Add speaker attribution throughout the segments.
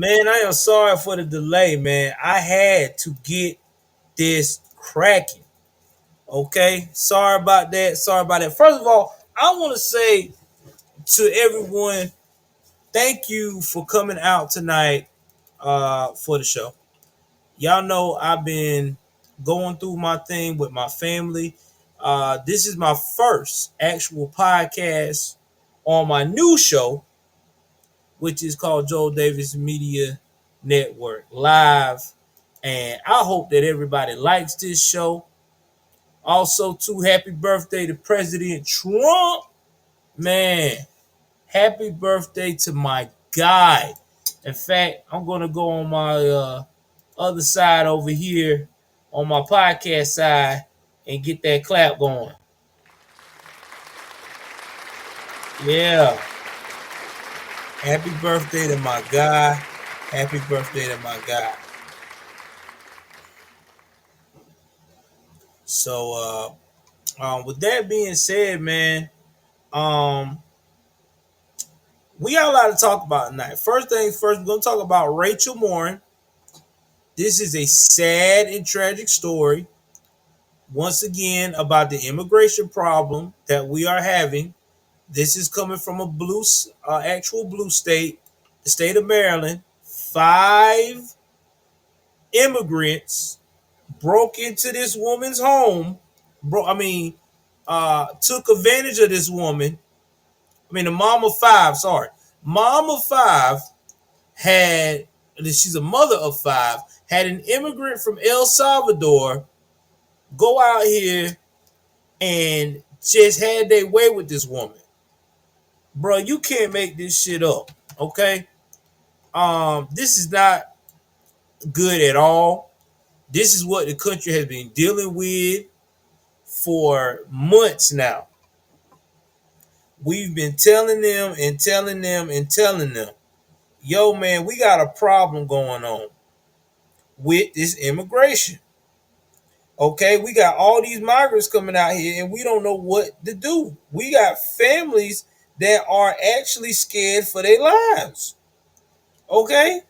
Speaker 1: Man, I am sorry for the delay, man. I had to get this cracking. Okay, sorry about that. Sorry about that. First of all, I want to say to everyone, thank you for coming out tonight for the show. Y'all know I've been going through my thing with my family. This is my first actual podcast on my new show, which is called Joel Davis Media Network Live. And I hope that everybody likes this show. Also, too, happy birthday to President Trump. Man, happy birthday to my guy. In fact, I'm going to go on my other side over here on my podcast side and get that clap going. Yeah. Happy birthday to my guy. Happy birthday to my guy. So, with that being said, man, um, we got a lot to talk about tonight. First things first, we're going to talk about Rachel Morin. This is a sad and tragic story, once again, about the immigration problem that we are having. This is coming from a actual blue state, the state of Maryland. 5 immigrants broke into this woman's home. Took advantage of this woman. The mom of five. Sorry, mom of five had. She's a mother of five. Had an immigrant from El Salvador go out here and just had their way with this woman. Bro, you can't make this shit up. Okay. This is not good at all. This is what the country has been dealing with for months now. We've been telling them and telling them and telling them, yo, man, we got a problem going on with this immigration. Okay, we got all these migrants coming out here and we don't know what to do. We got families that are actually scared for their lives. Okay,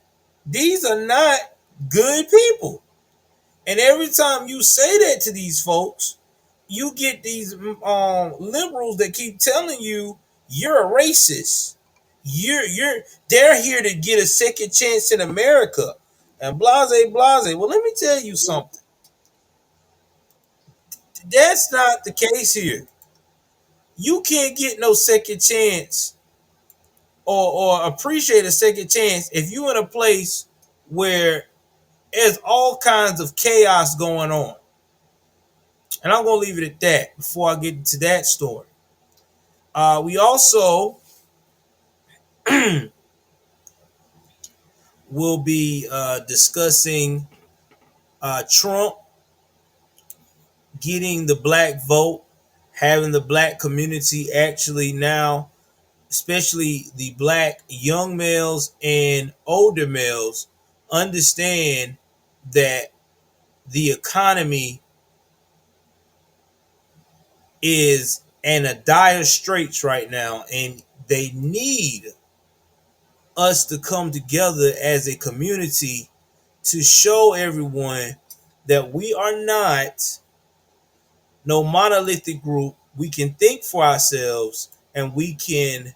Speaker 1: these are not good people. And every time you say that to these folks, you get these liberals that keep telling you you're a racist. You're they're here to get a second chance in America. And blase blase. Well, let me tell you something. That's not the case here. You can't get no second chance or appreciate a second chance if you're in a place where there's all kinds of chaos going on. And I'm going to leave it at that before I get into that story. We also will be discussing Trump getting the black vote, having the black community actually now, especially the black young males and older males, understand that the economy is in a dire straits right now, and they need us to come together as a community to show everyone that we are not no monolithic group. We can think for ourselves and we can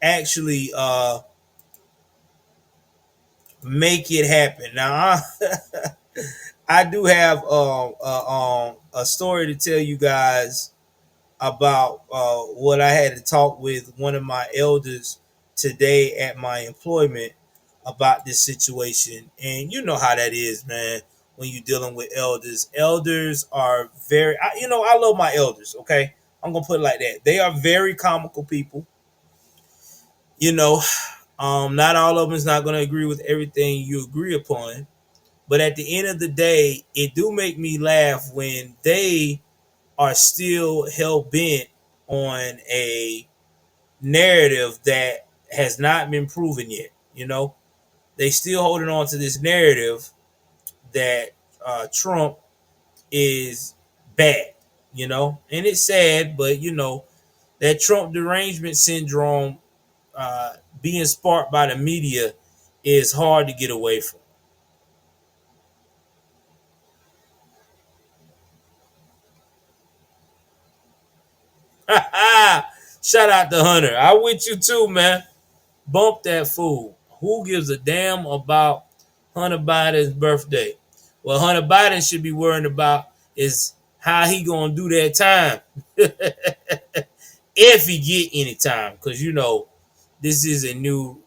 Speaker 1: actually make it happen. Now, I do have a story to tell you guys about what I had to talk with one of my elders today at my employment about this situation. And you know how that is, man, when you're dealing with elders. Elders are I love my elders, okay? I'm going to put it like that. They are very comical people. You know, not all of them is not going to agree with everything you agree upon. But at the end of the day, it do make me laugh when they are still hell bent on a narrative that has not been proven yet. They still holding on to this narrative that Trump is bad. And it's sad, but that Trump derangement syndrome being sparked by the media is hard to get away from. Shout out to Hunter. I with you too, man. Bump that fool. Who gives a damn about Hunter Biden's birthday? What Hunter Biden should be worrying about is how he gonna do that time. If he get any time, because you know this is a new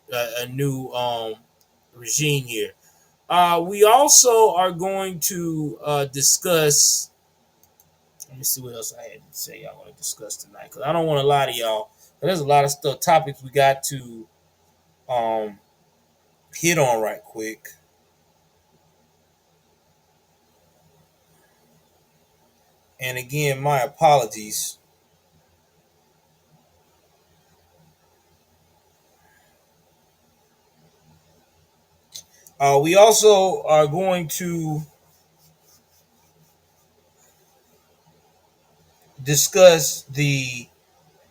Speaker 1: regime here. We also are going to discuss. Let me see what else I had to say. I want to discuss tonight because I don't want to lie to y'all. There's a lot of stuff, topics we got to um, hit on right quick. And again, my apologies. We also are going to discuss the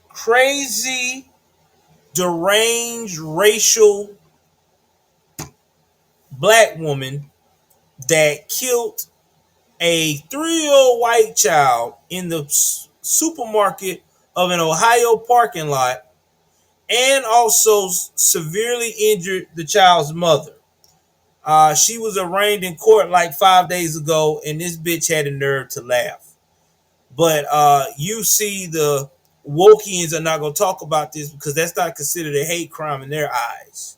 Speaker 1: crazy, deranged, racial black woman that killed a 3-year-old white child in the supermarket of an Ohio parking lot and also severely injured the child's mother. She was arraigned in court like 5 days ago, and this bitch had a nerve to laugh. But you see, the Wokians are not going to talk about this because that's not considered a hate crime in their eyes.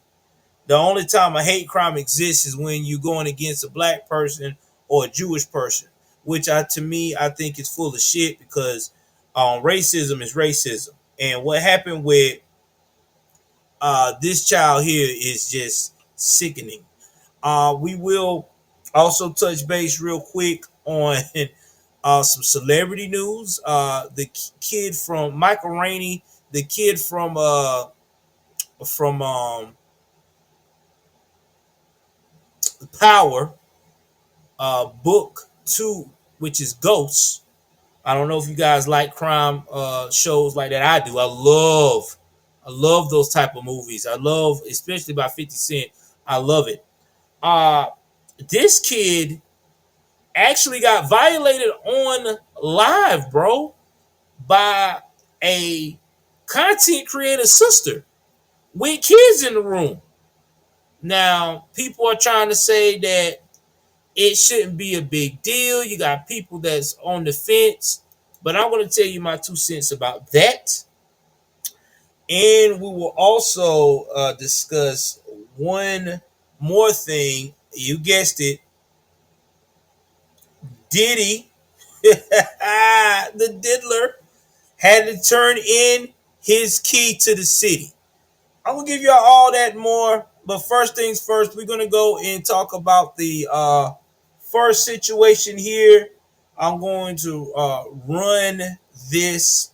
Speaker 1: The only time a hate crime exists is when you're going against a black person or a Jewish person, which to me, I think is full of shit because racism is racism. And what happened with this child here is just sickening. We will also touch base real quick on some celebrity news. The kid from Michael Rainey, the kid from Power, book 2, which is Ghosts. I don't know if you guys like crime shows like that. I do. I love those type of movies. I love, especially by 50 Cent. I love it. Uh, this kid actually got violated on live, bro, by a content creator sister with kids in the room. Now, people are trying to say that it shouldn't be a big deal. You got people that's on the fence, but I'm going to tell you my 2 cents about that. And we will also discuss one more thing. You guessed it, Diddy, the diddler, had to turn in his key to the city. I'm gonna give y'all all that more, but first things first, we're gonna go and talk about the first situation here. I'm going to run this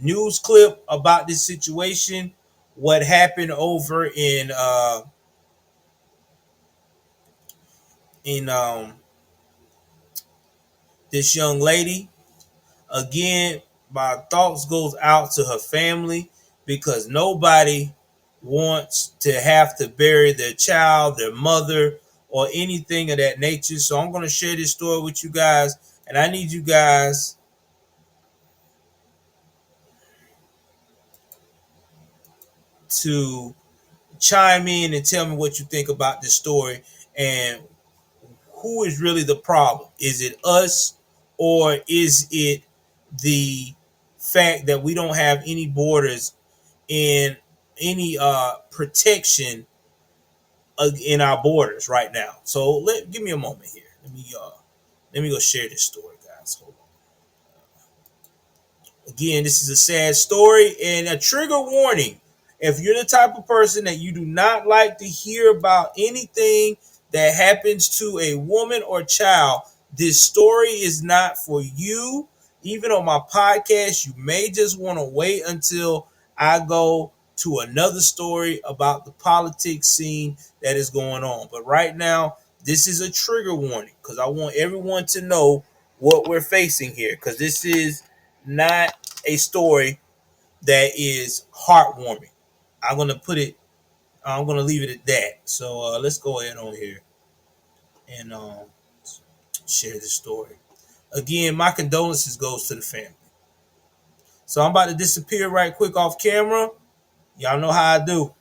Speaker 1: news clip about this situation, what happened over in this young lady. Again, my thoughts goes out to her family because nobody wants to have to bury their child, their mother, or anything of that nature. So I'm going to share this story with you guys, and I need you guys to chime in and tell me what you think about this story and who is really the problem. Is it us, or is it the fact that we don't have any borders and any protection in our borders right now? So give me a moment here. Let me go share this story, guys. Hold on. Again, this is a sad story and a trigger warning. If you're the type of person that you do not like to hear about anything that happens to a woman or child, this story is not for you. Even on my podcast, you may just want to wait until I go to another story about the politics scene that is going on. But right now, this is a trigger warning because I want everyone to know what we're facing here, because this is not a story that is heartwarming. I'm gonna put it I'm gonna leave it at that. So let's go ahead on here and share the story. Again, my condolences goes to the family. So I'm about to disappear right quick off camera. Y'all know how I do.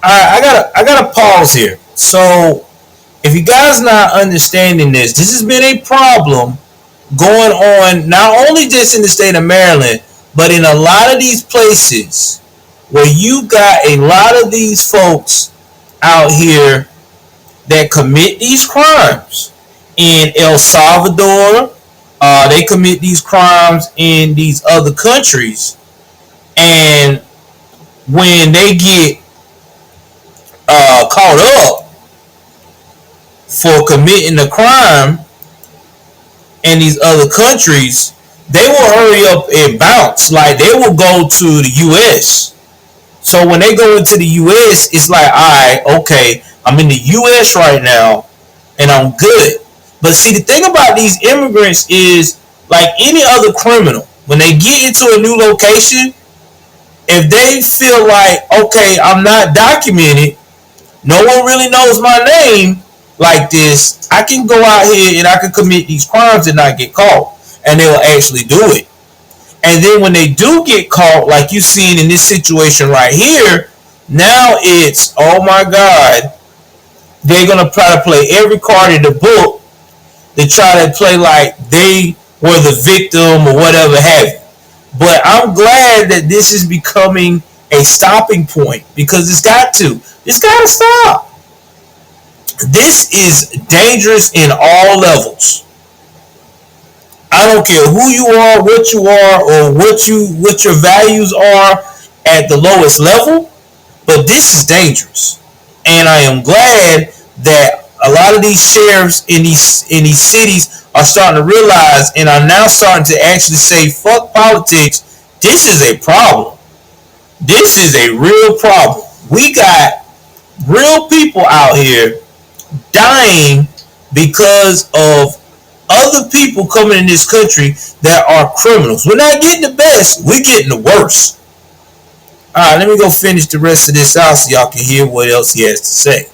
Speaker 1: All right, I gotta pause here. So if you guys not understanding this, this has been a problem going on not only just in the state of Maryland, but in a lot of these places where you got a lot of these folks out here that commit these crimes. In El Salvador, they commit these crimes in these other countries, and when they get caught up for committing the crime in these other countries, they will hurry up and bounce. Like they will go to the U.S. So when they go into the U.S., it's like, all right, okay, I'm in the U.S. right now, and I'm good. But see, the thing about these immigrants is, like any other criminal, when they get into a new location, if they feel like, okay, I'm not documented, no one really knows my name like this, I can go out here and I can commit these crimes and not get caught. And they'll actually do it. And then when they do get caught, like you seen in this situation right here, now it's, oh my God, they're going to try to play every card in the book to try to play like they were the victim or whatever have you. But I'm glad that this is becoming a stopping point because it's got to. It's got to stop. This is dangerous in all levels. I don't care who you are, or what your values are at the lowest level, but this is dangerous. And I am glad that a lot of these sheriffs in these cities are starting to realize and are now starting to actually say, fuck politics. This is a problem. This is a real problem. We got real people out here dying because of other people coming in this country that are criminals. We're not getting the best, we're getting the worst. Alright, let me go finish the rest of this out so y'all can hear what else he has to say.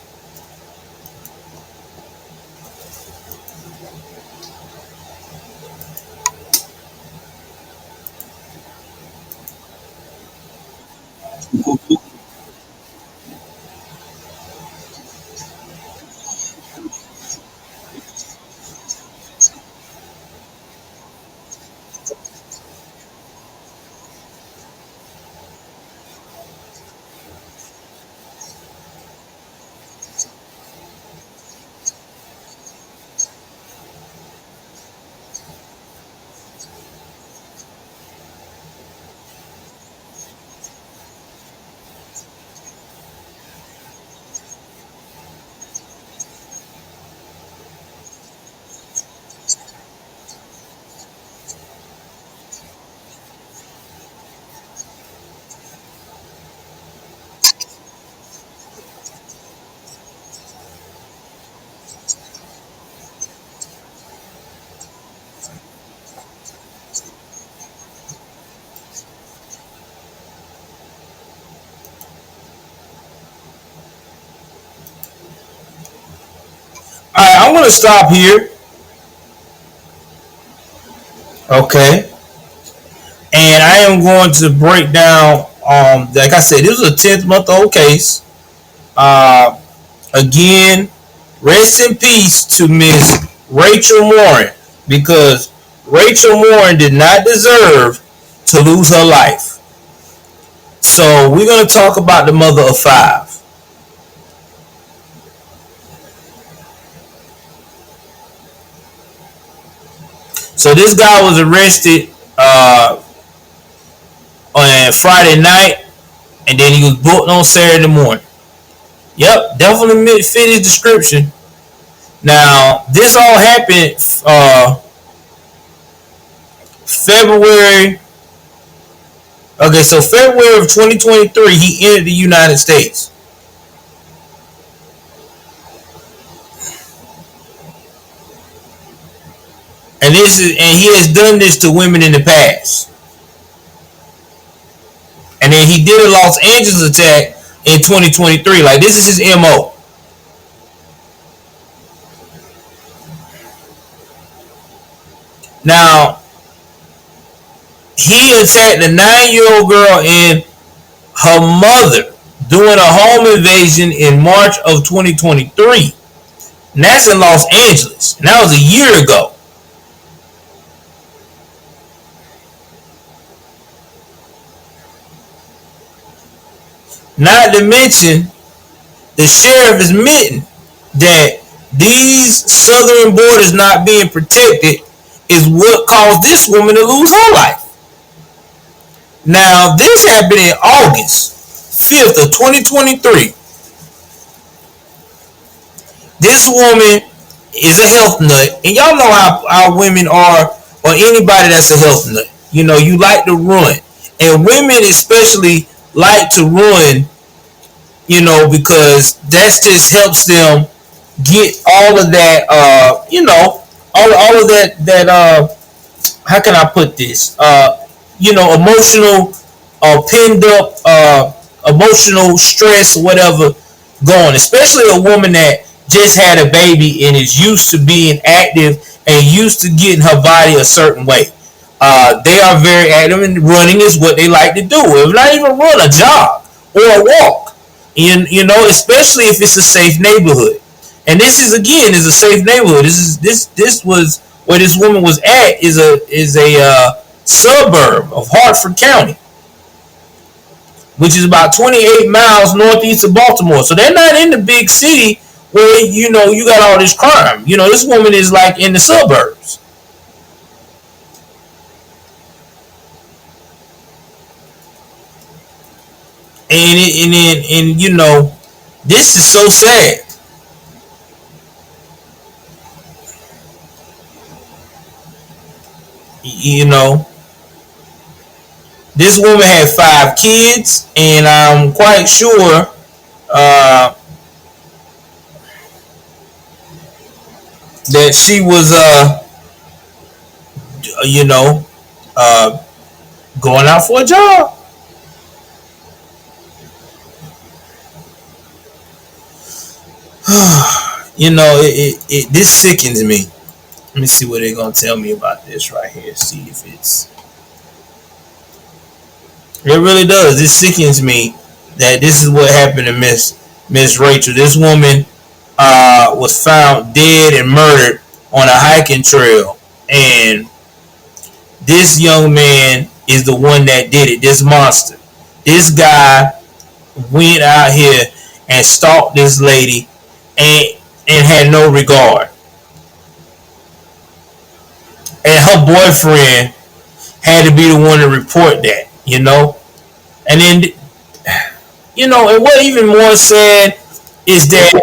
Speaker 1: Alright, I'm gonna stop here. Okay. And I am going to break down like I said, this was a 10th-month-old case. Uh Again, rest in peace to Miss Rachel Morin, because Rachel Morin did not deserve to lose her life. So we're going to talk about the mother of five. So this guy was arrested on Friday night, and then he was booked on Saturday morning. Yep, definitely fit his description. Now, this all happened February. Okay, so February of 2023, he entered the United States. And he has done this to women in the past. And then he did a Los Angeles attack in 2023. Like, this is his MO. Now, he attacked a 9-year-old girl and her mother during a home invasion in March of 2023. And that's in Los Angeles. And that was a year ago. Not to mention, the sheriff is admitting that these southern borders not being protected is what caused this woman to lose her life. Now, this happened in August 5th of 2023. This woman is a health nut, and y'all know how women are, or anybody that's a health nut. You know, you like to run, and women especially like to run, you know, because that just helps them get all of that, all of that, how can I put this, emotional, pinned up, emotional stress, whatever, going, especially a woman that just had a baby and is used to being active and used to getting her body a certain way. They are very active, and running is what they like to do. If not even run, a jog or a walk, especially if it's a safe neighborhood. And this is a safe neighborhood. This was where this woman was at, is a suburb of Hartford County, which is about 28 miles northeast of Baltimore. So they're not in the big city where you got all this crime. This woman is like in the suburbs. And this is so sad. This woman had 5 kids, and I'm quite sure that she was going out for a job. This sickens me. Let me see what they're gonna tell me about this right here. See if it really does. This sickens me that this is what happened to Miss Rachel. This woman was found dead and murdered on a hiking trail, and this young man is the one that did it. This monster. This guy went out here and stalked this lady and had no regard. And her boyfriend had to be the one to report that, And then, and what even more sad is that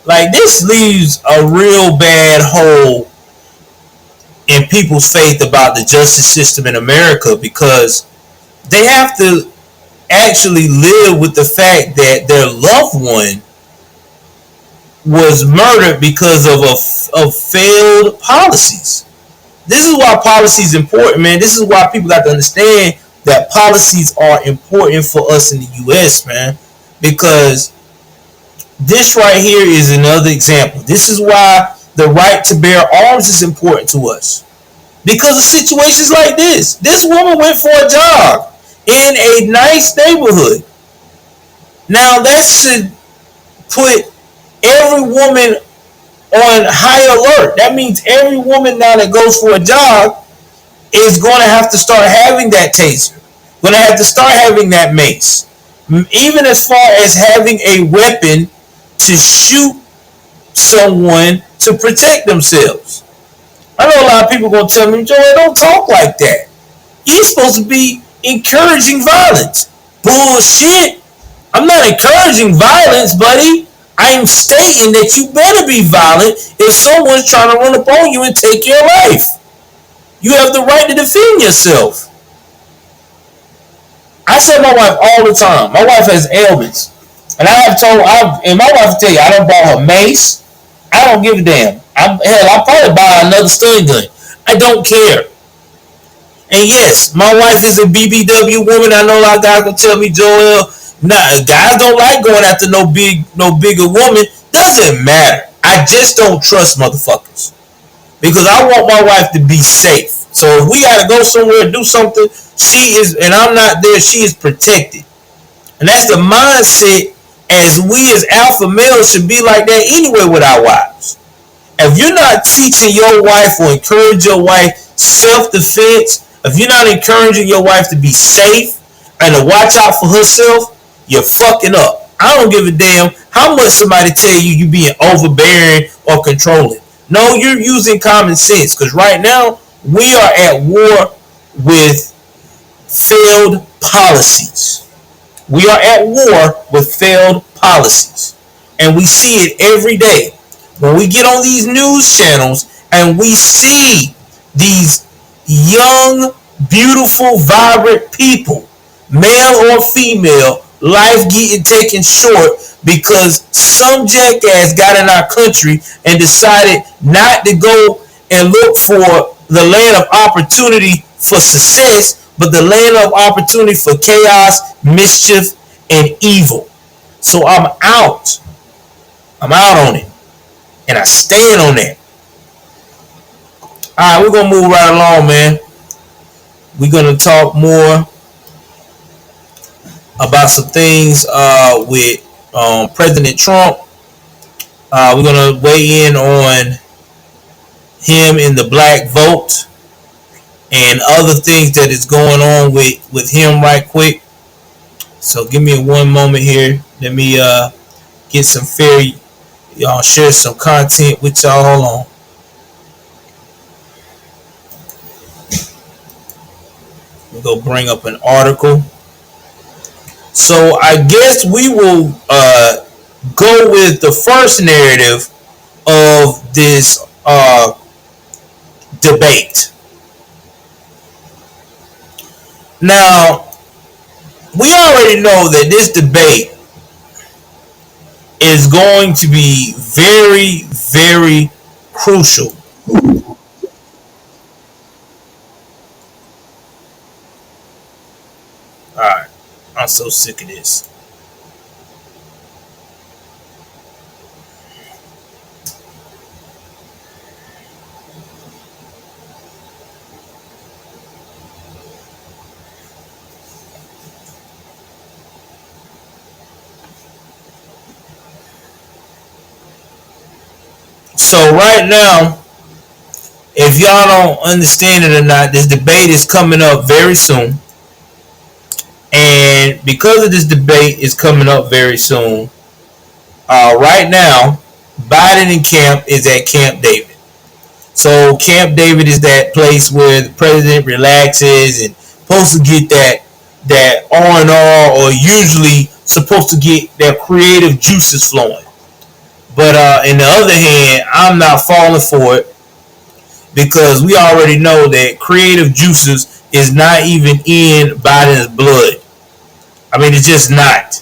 Speaker 1: like this leaves a real bad hole in people's faith about the justice system in America, because they have to actually live with the fact that their loved one was murdered because of failed policies. This is why policy is important, man. This is why people got to understand that policies are important for us in the U.S., man, because this right here is another example. This is why the right to bear arms is important to us, because of situations like this. This woman went for a jog in a nice neighborhood. Now that should put every woman on high alert. That means every woman now that goes for a jog is going to have to start having that taser, going to have to start having that mace, even as far as having a weapon to shoot someone to protect themselves. I know a lot of people gonna tell me, Joey, don't talk like that. You're supposed to be encouraging violence. Bullshit. I'm not encouraging violence, buddy. I'm stating that you better be violent if someone's trying to run up on you and take your life. You have the right to defend yourself. I tell my wife all the time. My wife has ailments, and and my wife will tell you, I don't buy her mace. I don't give a damn. I'll probably buy another stun gun. I don't care. And yes, my wife is a BBW woman. I know a lot of guys gonna tell me, Joel, nah, guys don't like going after no bigger woman. Doesn't matter. I just don't trust motherfuckers because I want my wife to be safe. So if we gotta go somewhere and do something, she is, and I'm not there. She is protected, and that's the mindset. As we as alpha males should be like that anyway with our wives. If you're not teaching your wife or encourage your wife self-defense, if you're not encouraging your wife to be safe and to watch out for herself, you're fucking up. I don't give a damn how much somebody tell you being overbearing or controlling. No, you're using common sense because right now we are at war with failed policies. We are at war with failed policies. And we see it every day. When we get on these news channels and we see these young, beautiful, vibrant people, male or female, life getting taken short because some jackass got in our country and decided not to go and look for the land of opportunity for success, but the land of opportunity for chaos, mischief, and evil. So I'm out. I'm out on it. And I stand on that. Alright, we're going to move right along, man. We're going to talk more about some things with President Trump. We're going to weigh in on him in the black vote and other things that is going on with him right quick. So give me one moment here. Let me get some y'all share some content with y'all. Hold on. We'll go bring up an article. So I guess we will go with the first narrative of this debate. Now, we already know that this debate is going to be very, very crucial. Alright, I'm so sick of this. So right now, if y'all don't understand it or not, this debate is coming up very soon. And because of this debate is coming up very soon, right now, Biden and Camp is at Camp David. So Camp David is that place where the president relaxes and supposed to get that R&R, or usually supposed to get their creative juices flowing. But in the other hand, I'm not falling for it because we already know that creative juices is not even in Biden's blood. I mean, it's just not.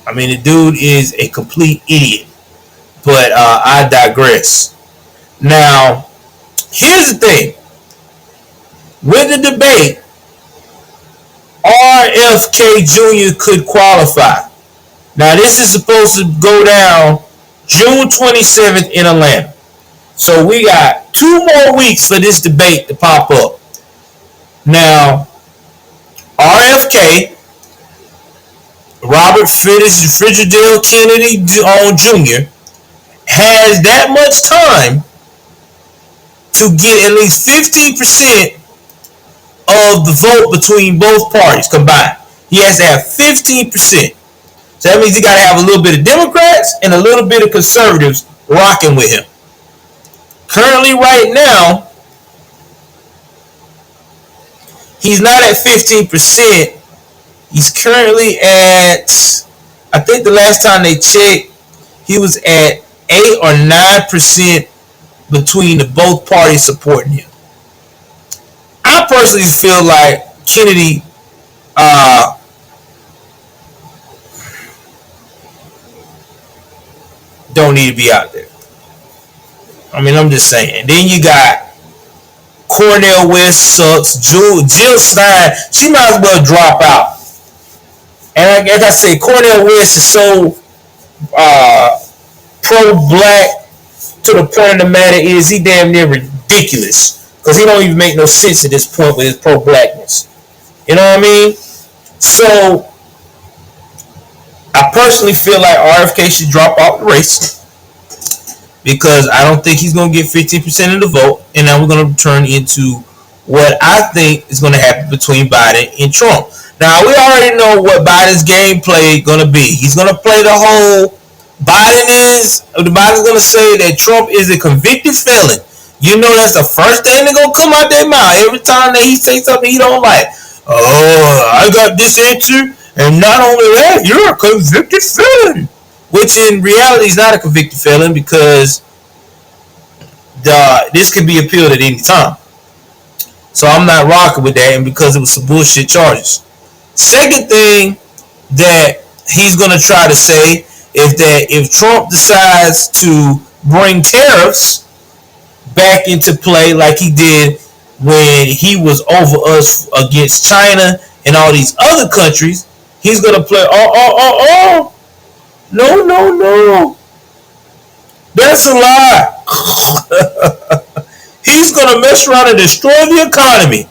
Speaker 1: I mean, the dude is a complete idiot. But I digress. Now, here's the thing. With the debate, RFK Jr. could qualify. Now, this is supposed to go down June 27th in Atlanta. So we got 2 more weeks for this debate to pop up. Now, RFK, Robert Fitzgerald Kennedy Jr., has that much time to get at least 15% of the vote between both parties combined. He has to have 15%. So that means he got to have a little bit of Democrats and a little bit of conservatives rocking with him. Currently, right now, he's not at 15%. He's currently at, I think the last time they checked, he was at 8 or 9% between the both parties supporting him. I personally feel like Kennedy don't need to be out there. I mean, I'm just saying. Then you got Cornel West sucks. Jill Stein, she might as well drop out. And like I said, Cornel West is so pro-black to the point of the matter is he damn near ridiculous. Because he don't even make no sense at this point with his pro-blackness. You know what I mean? So, I personally feel like RFK should drop out the race. Because I don't think he's going to get 15% of the vote. And now we're going to turn into what I think is going to happen between Biden and Trump. Now, we already know what Biden's gameplay is going to be. He's going to play the whole Biden's going to say that Trump is a convicted felon. You know that's the first thing that's going to come out their mouth every time that he says something he don't like. Oh, I got this answer. And not only that, you're a convicted felon. Which in reality is not a convicted felon because this could be appealed at any time. So I'm not rocking with that, and because it was some bullshit charges. Second thing that he's going to try to say is that if Trump decides to bring tariffs back into play like he did when he was over us against China and all these other countries, he's going to play, no. That's a lie. He's going to mess around and destroy the economy.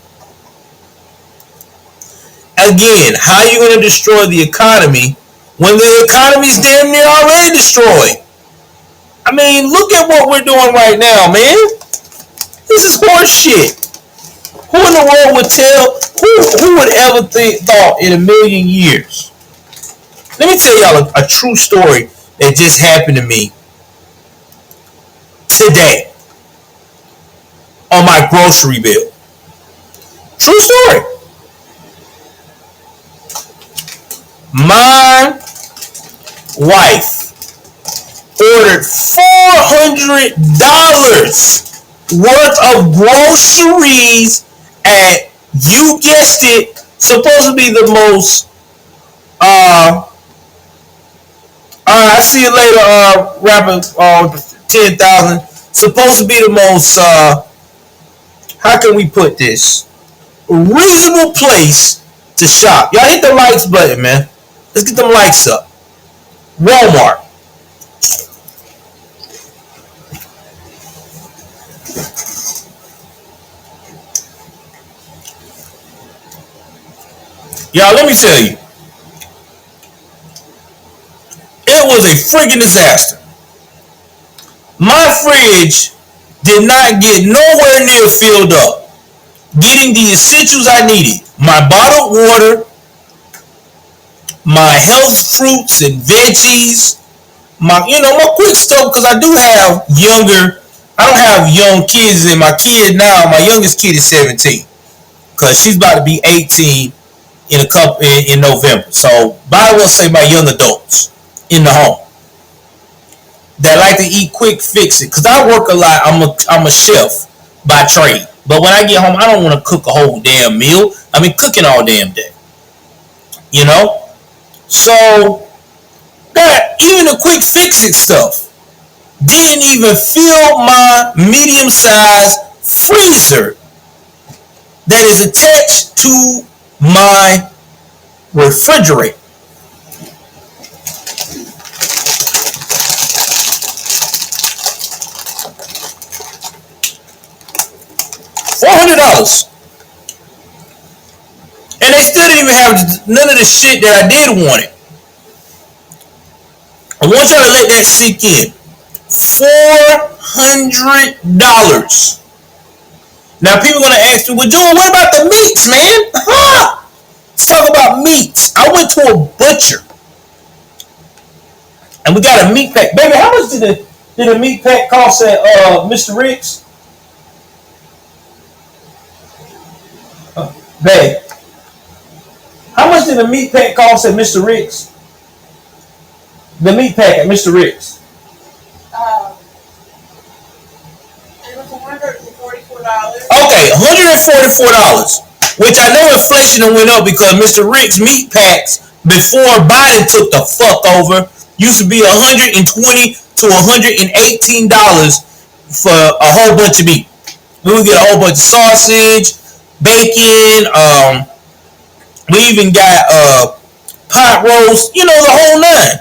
Speaker 1: Again, how are you going to destroy the economy when the economy's damn near already destroyed? I mean, look at what we're doing right now, man. This is horse shit. Who in the world would tell, who would ever thought in a million years? Let me tell y'all a true story that just happened to me today on my grocery bill. True story. My wife ordered $400 worth of groceries at, you guessed it, supposed to be the most I see you later, rapper 10,000. Supposed to be the most how can we put this? Reasonable place to shop. Y'all hit the likes button, man. Let's get them likes up. Walmart. Y'all, let me tell you. It was a friggin' disaster. My fridge did not get nowhere near filled up. Getting the essentials I needed. My bottled water, my health fruits and veggies, my quick stuff, because I don't have young kids, and my kid now, my youngest kid is 17. Because she's about to be 18 in November. So might as well say my young adults in the home that like to eat quick, fix it. Because I work a lot. I'm a chef by trade. But when I get home, I don't want to cook a whole damn meal. I mean, cooking all damn day. You know? So, even the quick fix-it stuff didn't even fill my medium-sized freezer that is attached to my refrigerator. $400. And they still didn't even have none of the shit that I did want it. I want y'all to let that sink in. $400. Now people are gonna ask me, well, Joel, what about the meats, man? Huh? Let's talk about meats. I went to a butcher and we got a meat pack. Baby, how much did a meat pack cost at Mr. Rick's? Babe, how much did a meat pack cost at Mr. Rick's? The meat pack at Mr. Rick's.
Speaker 2: It was $144.
Speaker 1: Okay, $144. Which I know inflation went up because Mr. Rick's meat packs before Biden took the fuck over used to be $120 to $118 for a whole bunch of meat. We would get a whole bunch of sausage, bacon. We even got pot roast. You know, the whole nine.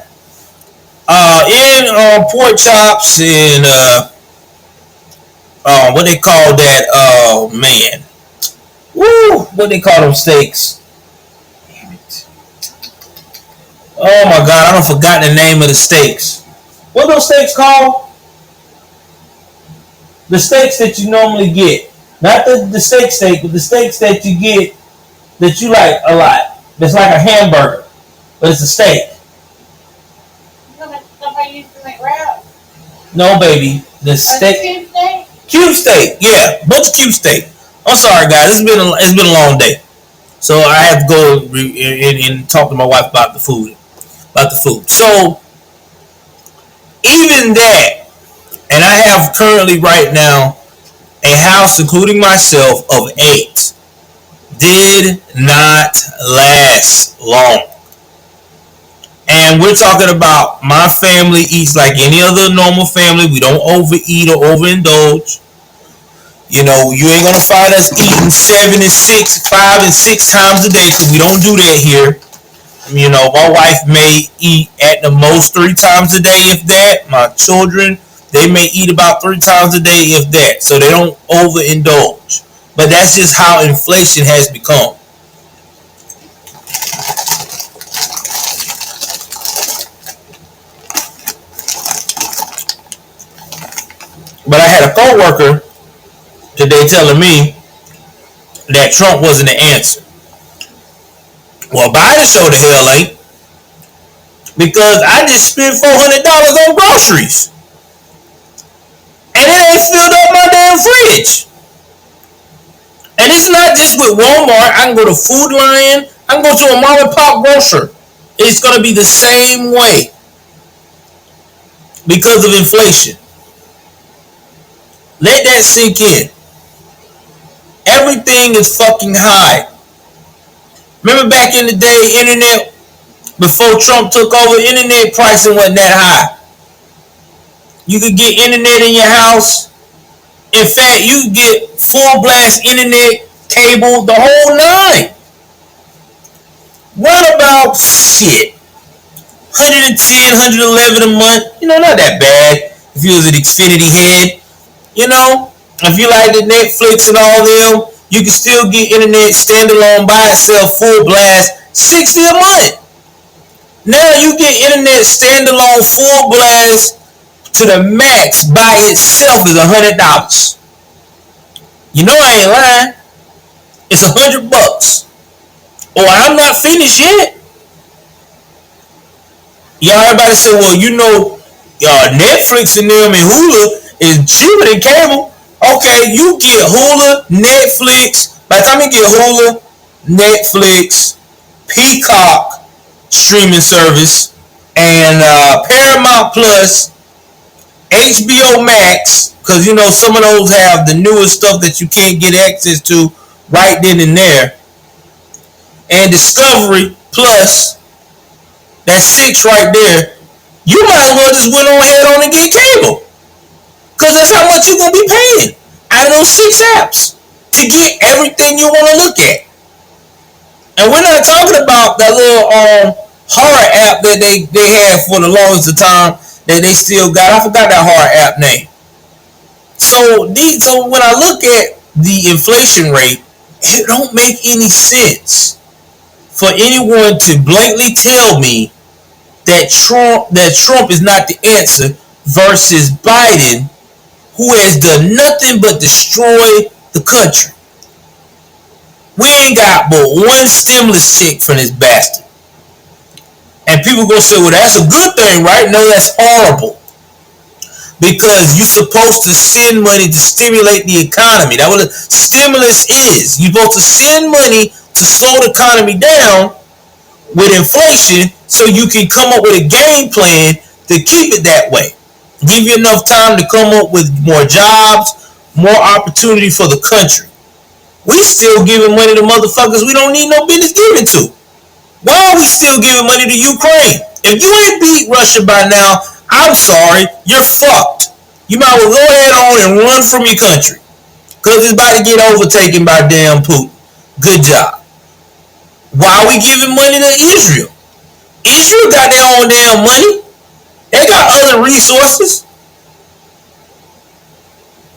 Speaker 1: And pork chops and what they call that? Oh man. Woo! What they call them steaks? Damn it! Oh my god, I don't forgot the name of the steaks. What are those steaks called? The steaks that you normally get, not the steak, but the steaks that you get that you like a lot. It's like a hamburger, but it's a steak.
Speaker 2: Somebody used to make wraps.
Speaker 1: No, baby, the steak. Cube steak, yeah, bunch of cube steak. I'm sorry, guys. It's been a long day, so I have to go and talk to my wife about the food. So even that, and I have currently right now a house, including myself, of 8, did not last long. And we're talking about my family eats like any other normal family. We don't overeat or overindulge. You know, you ain't gonna find us eating 5 and 6 times a day, because we don't do that here. You know, my wife may eat at the most 3 times a day, if that. My children, they may eat about 3 times a day, if that. So they don't overindulge. But that's just how inflation has become. But I had a coworker today telling me that Trump wasn't the answer. Well, Biden sure the hell ain't, because I just spent $400 on groceries, and it ain't filled up my damn fridge. And it's not just with Walmart. I can go to Food Lion. I can go to a mom and pop grocer. It's gonna be the same way because of inflation. Let that sink in. Everything is fucking high. Remember back in the day, internet, before Trump took over, internet pricing wasn't that high. You could get internet in your house. In fact, you could get full blast internet, cable, the whole 9. What about shit? 110, 111 a month. You know, not that bad if you was an Xfinity head. You know, if you like the Netflix and all them, you can still get internet standalone by itself, full blast, $60 a month. Now you get internet standalone, full blast to the max by itself is $100. You know I ain't lying. It's $100. Oh, I'm not finished yet. Y'all, everybody say, well, you know, Netflix and them and Hulu is cheaper than cable. Okay, you get Hulu, Netflix. By the time you get Hulu, Netflix, Peacock streaming service, and Paramount Plus, HBO Max, because you know some of those have the newest stuff that you can't get access to right then and there, and Discovery Plus. That's 6 right there. You might as well just went on ahead on and get cable. Because that's how much you're going to be paying out of those 6 apps to get everything you want to look at. And we're not talking about that little horror app that they had for the longest of time that they still got. I forgot that horror app name. So when I look at the inflation rate, it don't make any sense for anyone to blatantly tell me that Trump is not the answer versus Biden, who has done nothing but destroy the country. We ain't got but one stimulus check from this bastard. And people gonna say, well, that's a good thing, right? No, that's horrible. Because you're supposed to send money to stimulate the economy. That's what a stimulus is. You're supposed to send money to slow the economy down with inflation so you can come up with a game plan to keep it that way. Give you enough time to come up with more jobs, more opportunity for the country. We still giving money to motherfuckers we don't need no business giving to. Why are we still giving money to Ukraine? If you ain't beat Russia by now, I'm sorry, you're fucked. You might as well go ahead on and run from your country. Because it's about to get overtaken by damn Putin. Good job. Why are we giving money to Israel? Israel got their own damn money. They got other resources.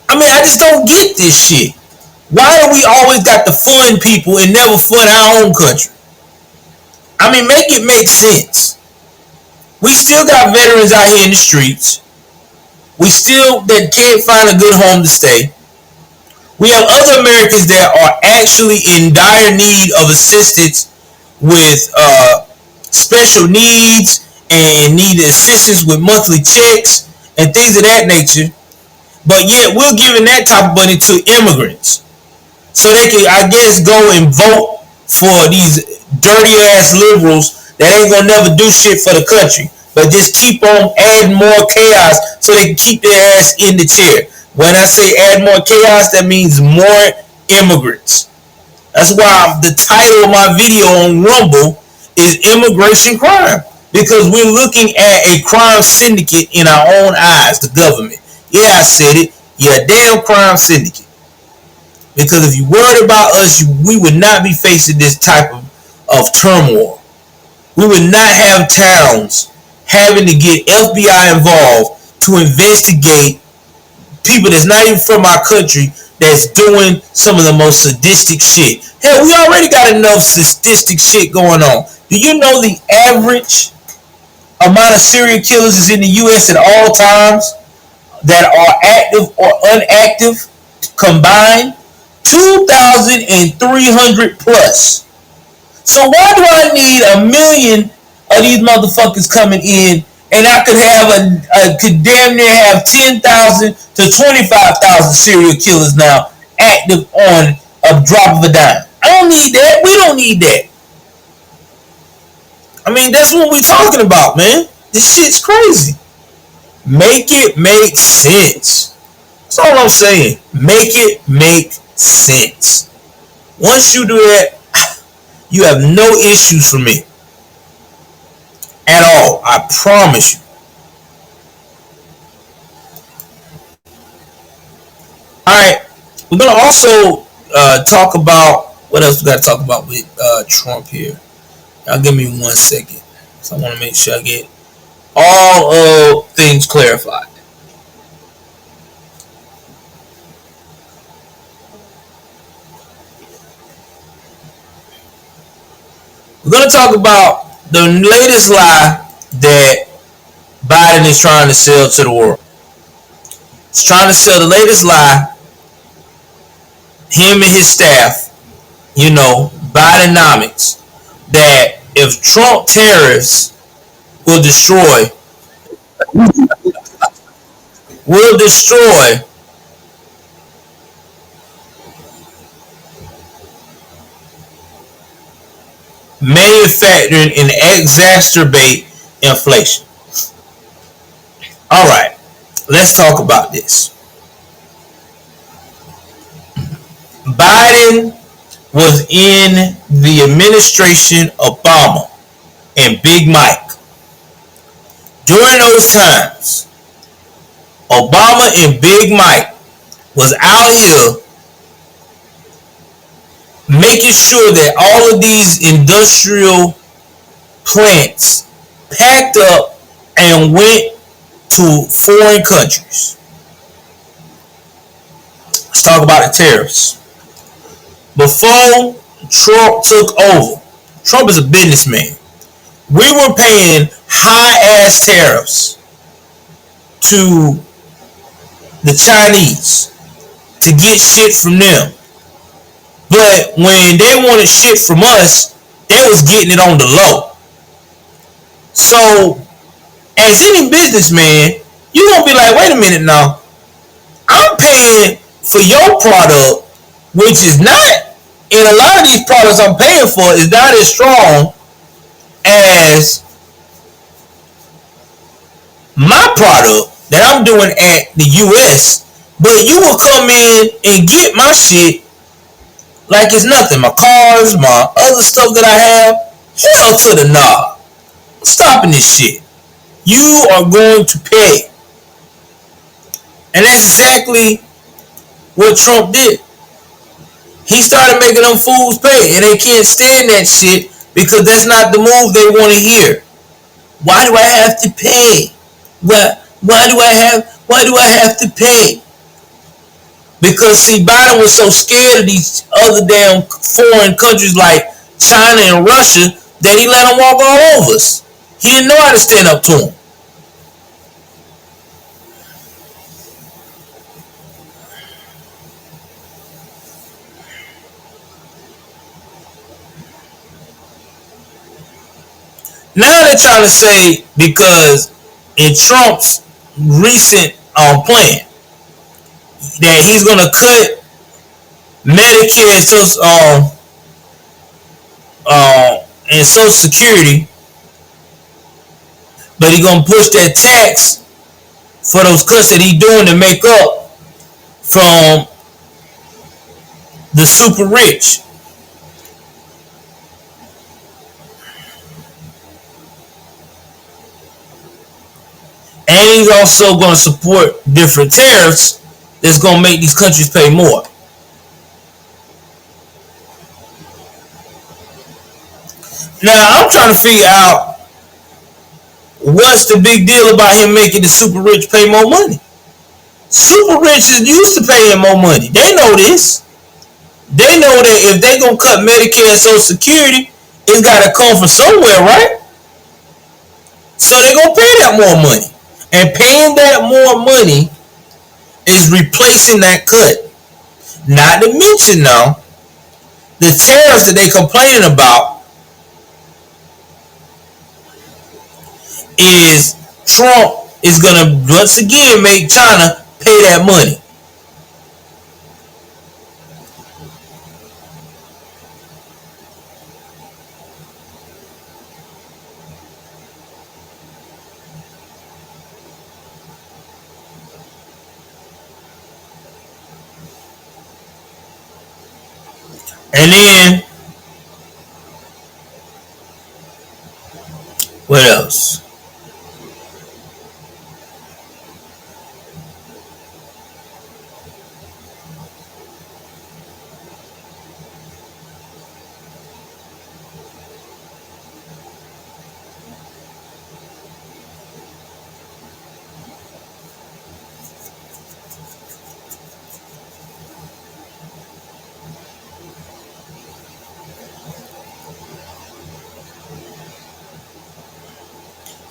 Speaker 1: I mean, I just don't get this shit. Why do we always got to fund people and never fund our own country? I mean, make it make sense. We still got veterans out here in the streets. We still that can't find a good home to stay. We have other Americans that are actually in dire need of assistance with special needs and need assistance with monthly checks and things of that nature. But yet we're giving that type of money to immigrants. So they can, I guess, go and vote for these dirty ass liberals that ain't gonna never do shit for the country, but just keep on adding more chaos so they can keep their ass in the chair. When I say add more chaos, that means more immigrants. That's why the title of my video on Rumble is Immigration Crime. Because we're looking at a crime syndicate in our own eyes, the government. Yeah, I said it. You're a damn crime syndicate. Because if you worried about us, we would not be facing this type of turmoil. We would not have towns having to get FBI involved to investigate people that's not even from our country that's doing some of the most sadistic shit. Hell, we already got enough sadistic shit going on. Do you know the average amount of serial killers is in the U.S. at all times that are active or unactive combined? 2,300 plus. So why do I need a million of these motherfuckers coming in, and I could have could damn near have 10,000 to 25,000 serial killers now active on a drop of a dime? I don't need that. We don't need that. I mean, that's what we talking about, man. This shit's crazy. Make it make sense. That's all I'm saying. Make it make sense. Once you do that, you have no issues for me at all. I promise you. Alright, we're gonna also talk about what else we gotta talk about with Trump here. Now give me 1 second. So I wanna make sure I get all of things clarified. We're going to talk about the latest lie that Biden is trying to sell to the world. He's trying to sell the latest lie, him and his staff, you know, Bidenomics, that if Trump tariffs will destroy manufacturing and exacerbate inflation. All right, let's talk about this. Biden was in the administration Obama and Big Mike. During those times, Obama and Big Mike was out here making sure that all of these industrial plants packed up and went to foreign countries. Let's talk about the tariffs. Before Trump took over, Trump is a businessman. We were paying high-ass tariffs to the Chinese. to get shit from them. But when they wanted shit from us, they was getting it on the low. So, as any businessman, you gonna be like, wait a minute now, I'm paying for your product, which is not, and a lot of these products I'm paying for is not as strong as my product that I'm doing at the US. But you will come in and get my shit like it's nothing. My cars, my other stuff that I have. Hell to the nah. I'm stopping this shit. You are going to pay. And that's exactly what Trump did. He started making them fools pay. And they can't stand that shit because that's not the move they want to hear. Why do I have to pay? Why do I have to pay? Because see, Biden was so scared of these other damn foreign countries like China and Russia that he let them walk all over us. He didn't know how to stand up to them. Now they're trying to say because in Trump's recent plan that he's gonna cut Medicare and Social Security, but he's gonna push that tax for those cuts that he's doing to make up from the super rich. And he's also going to support different tariffs that's going to make these countries pay more. Now, I'm trying to figure out what's the big deal about him making the super rich pay more money. Super rich is used to paying more money. They know this. They know that if they're going to cut Medicare and Social Security, it's got to come from somewhere, right? So they're going to pay that more money. And paying that more money is replacing that cut. Not to mention now, the tariffs that they complaining about is Trump is going to once again make China pay that money. And then, what else?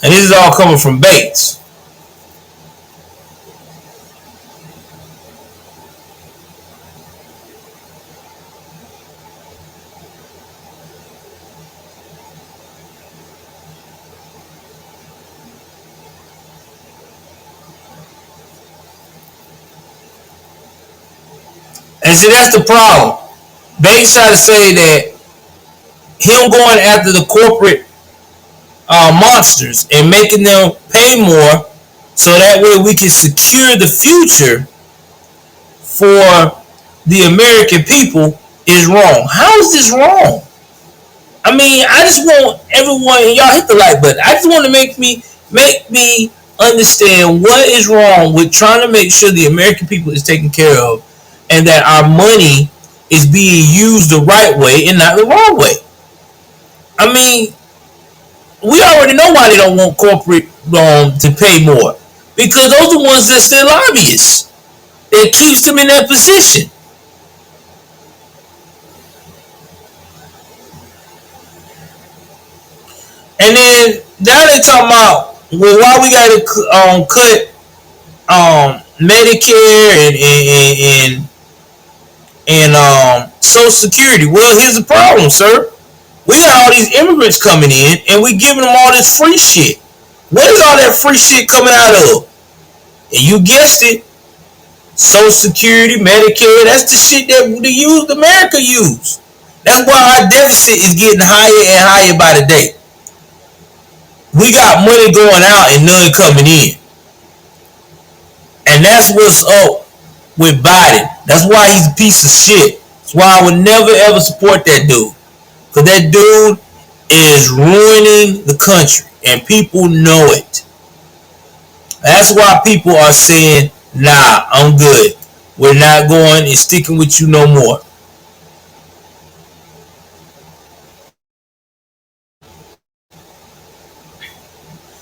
Speaker 1: And this is all coming from Bates. And see, that's the problem. Bates tried to say that him going after the corporate monsters and making them pay more so that way we can secure the future for the American people is wrong. How is this wrong? I mean, I just want everyone, y'all hit the like button. I just want to make me understand what is wrong with trying to make sure the American people is taken care of and that our money is being used the right way and not the wrong way. I mean, we already know why they don't want corporate to pay more. Because those are the ones that's their lobbyists. That keeps them in that position. And then now they talking about, well, why we got to cut Medicare and Social Security. Well, here's the problem, sir. We got all these immigrants coming in, and we giving them all this free shit. Where's all that free shit coming out of? And you guessed it, Social Security, Medicare. That's the shit that America use. That's why our deficit is getting higher and higher by the day. We got money going out and none coming in. And that's what's up with Biden. That's why he's a piece of shit. That's why I would never ever support that dude. Because that dude is ruining the country. And people know it. That's why people are saying, nah, I'm good. We're not going and sticking with you no more.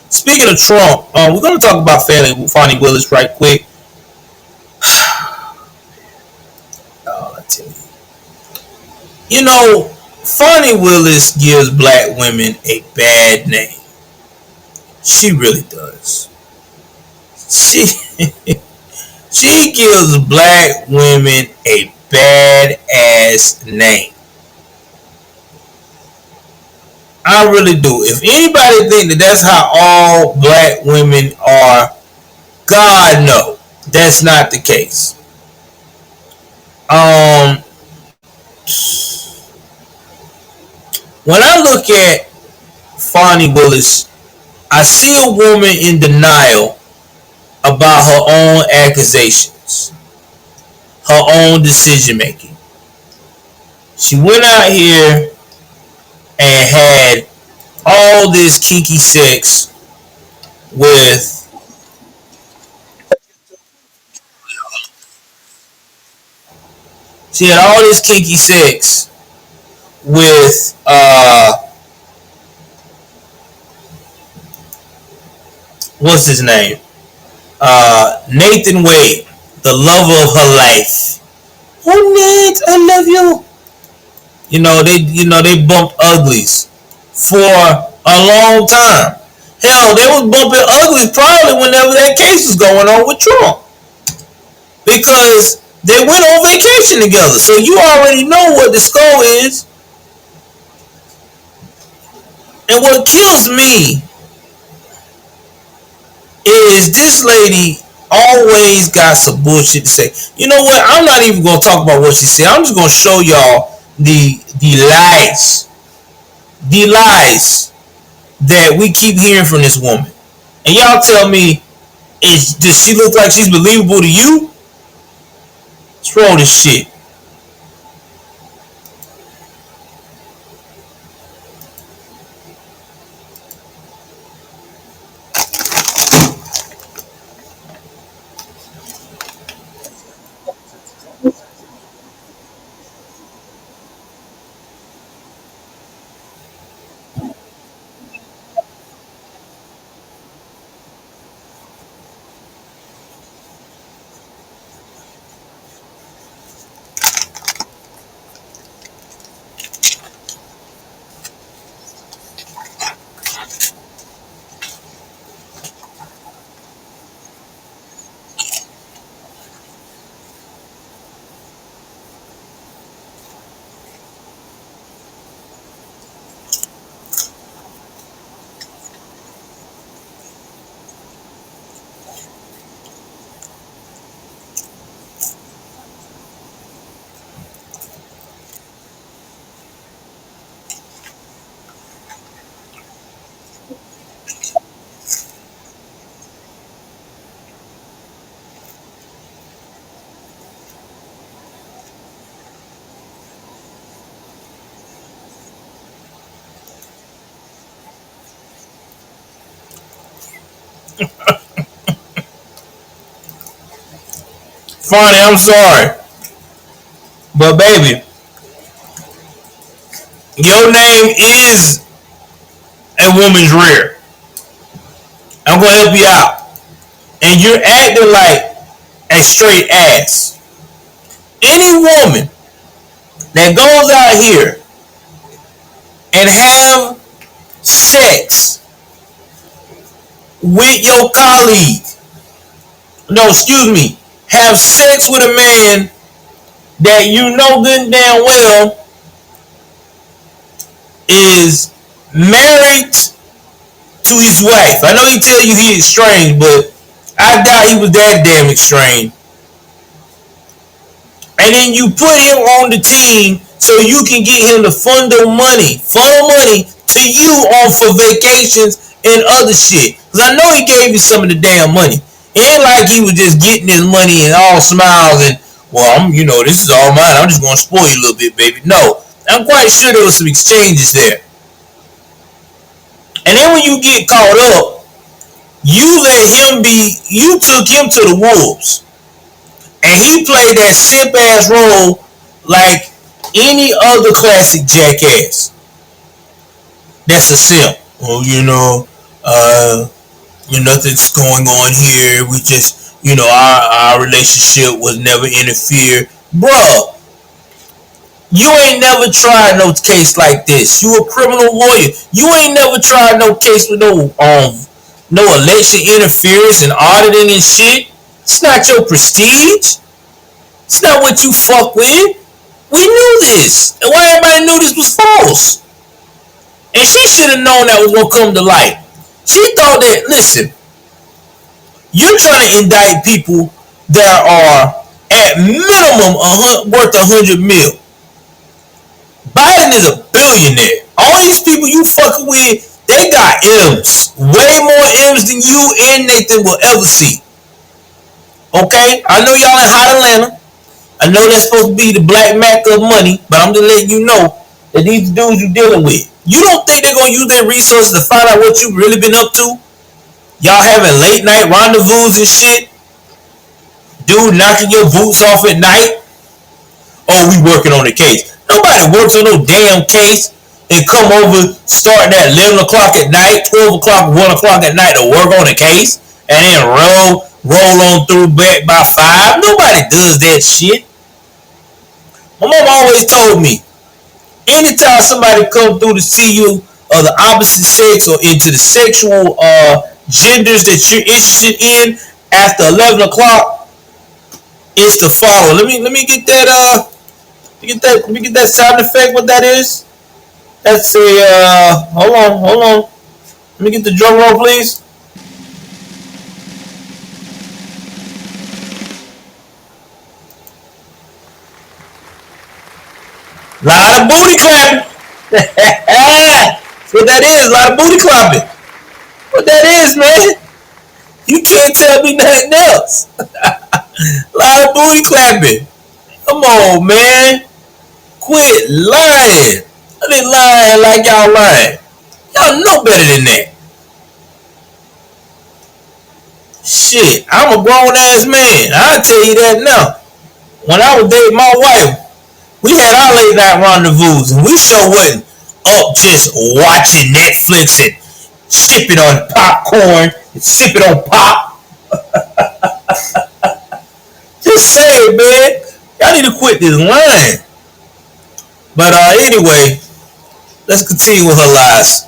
Speaker 1: Speaking of Trump, we're going to talk about Fani Willis right quick. I tell you. You know, Fani Willis gives black women a bad name. She really does. She she gives black women a bad ass name. I really do. If anybody think that that's how all black women are, God no, that's not the case. Um, when I look at Fani Willis, I see a woman in denial about her own accusations, her own decision making. She went out here and had all this kinky sex with she had all this kinky sex with what's his name? Nathan Wade, the lover of her life. Oh Nate, I love you. They bumped uglies for a long time. Hell, they was bumping uglies probably whenever that case was going on with Trump. Because they went on vacation together. So you already know what the score is. And what kills me is this lady always got some bullshit to say. You know what? I'm not even gonna talk about what she said. I'm just gonna show y'all the lies. The lies that we keep hearing from this woman. And y'all tell me, does she look like she's believable to you? What's wrong with this shit? Funny, I'm sorry. But baby, your name is a woman's rear. I'm gonna help you out. And you're acting like a straight ass. Any woman that goes out here and have sex with your colleague, no, excuse me, have sex with a man that you know good and damn well is married to his wife. I know he tell you he estranged, but I doubt he was that damn estranged. And then you put him on the team so you can get him to funnel money to you on for vacations and other shit. Cause I know he gave you some of the damn money. It ain't like he was just getting his money and all smiles and, well, this is all mine. I'm just gonna spoil you a little bit, baby. No, I'm quite sure there was some exchanges there. And then when you get caught up, you took him to the wolves. And he played that simp ass role like any other classic jackass. That's a simp. Well, nothing's going on here. We just, our relationship was never interfered. Bruh, you ain't never tried no case like this. You a criminal lawyer. You ain't never tried no case with no election interference and auditing and shit. It's not your prestige. It's not what you fuck with. We knew this. And why everybody knew this was false? And she should have known that was gonna come to light. She thought that, listen, you're trying to indict people that are at minimum worth 100 mil. Biden is a billionaire. All these people you fucking with, they got M's. Way more M's than you and Nathan will ever see. Okay? I know y'all in hot Atlanta. I know that's supposed to be the black Mac of money, but I'm just letting you know that these dudes you're dealing with, you don't think they're going to use their resources to find out what you've really been up to? Y'all having late night rendezvous and shit? Dude knocking your boots off at night? Oh, we working on the case. Nobody works on no damn case and come over starting at 11 o'clock at night, 12 o'clock, 1 o'clock at night to work on the case and then roll on through back by 5. Nobody does that shit. My mom always told me, anytime somebody come through to see you of the opposite sex or into the sexual genders that you're interested in after 11 o'clock, is to follow. Let me get that let me get that sound effect. What that is? That's a hold on. Let me get the drum roll, please. Lot of booty clapping. That's what that is. A lot of booty clapping. What that is, man? You can't tell me nothing else. A lot of booty clapping. Come on, man. Quit lying. I ain't lying like y'all lying. Y'all know better than that. Shit, I'm a grown ass man. I'll tell you that now. When I was dating my wife, we had our late night rendezvous, and we sure wasn't up just watching Netflix and sipping on popcorn and sipping on pop. Just say it, man. Y'all need to quit this lying. But anyway, let's continue with her lies.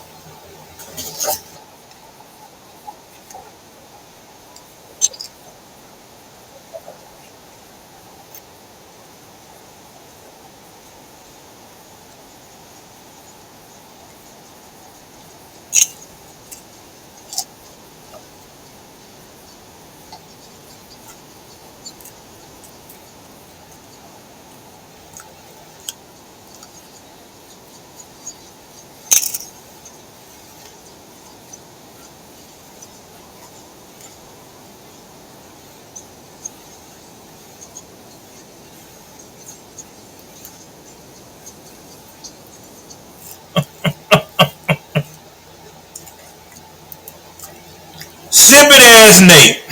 Speaker 1: Sipping ass Nate.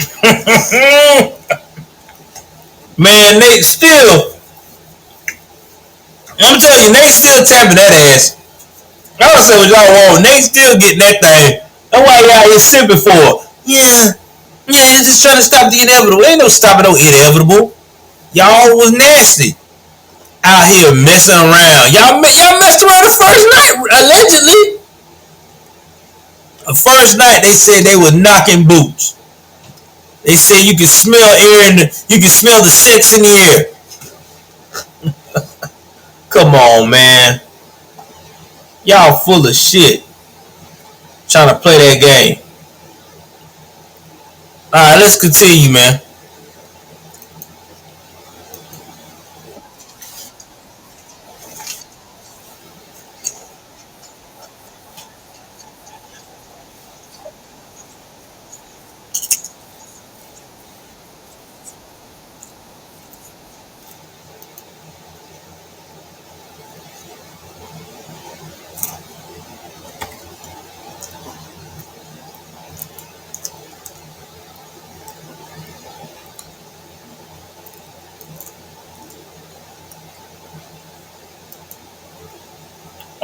Speaker 1: Man, Nate still, I'm telling you, Nate still tapping that ass. I don't say what y'all want. Nate still getting that thing. That's why y'all here sipping for. Yeah, it's just trying to stop the inevitable. Ain't no stopping no inevitable. Y'all was nasty out here messing around. Y'all messed around the first night, allegedly. The first night they said they were knocking boots. They said you can smell air and you can smell the sex in the air. Come on, man. Y'all full of shit trying to play that game. Alright, let's continue, man.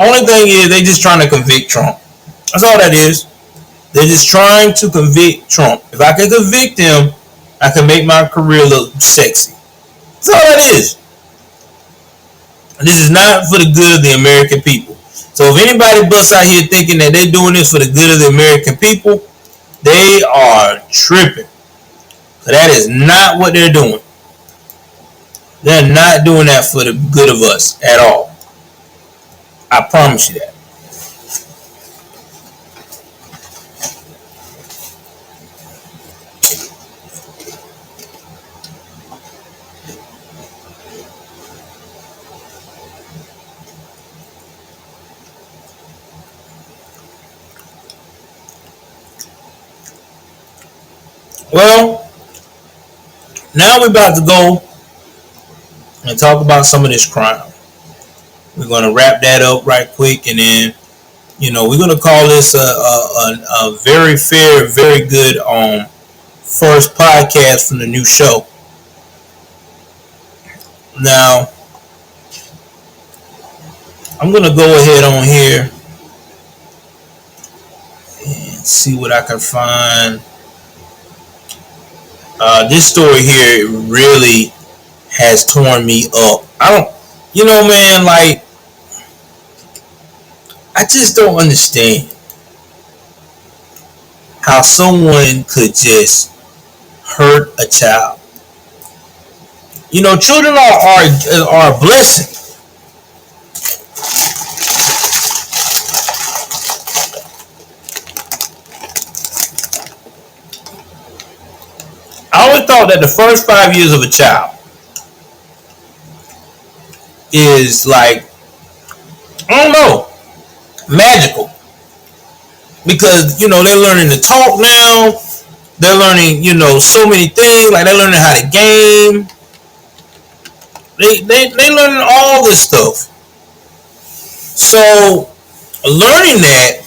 Speaker 1: Only thing is, they just trying to convict Trump. That's all that is. They're just trying to convict Trump. If I can convict him, I can make my career look sexy. That's all that is. This is not for the good of the American people. So if anybody busts out here thinking that they're doing this for the good of the American people, they are tripping. So that is not what they're doing. They're not doing that for the good of us at all. I promise you that. Well, now we're about to go and talk about some of this crime. We're going to wrap that up right quick, and then we're going to call this a very fair, very good first podcast from the new show. Now, I'm going to go ahead on here and see what I can find. This story here really has torn me up. Man, like, I just don't understand how someone could just hurt a child. Children are a blessing. I always thought that the first 5 years of a child is like, I don't know, magical. Because, they're learning to talk now. They're learning, so many things. Like, they're learning how to game. They learning all this stuff. So, learning that,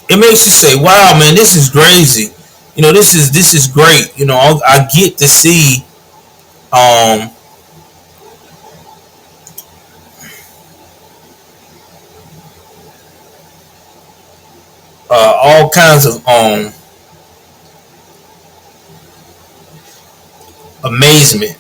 Speaker 1: it makes you say, wow, man, this is crazy. This is great. I get to see all kinds of amazement.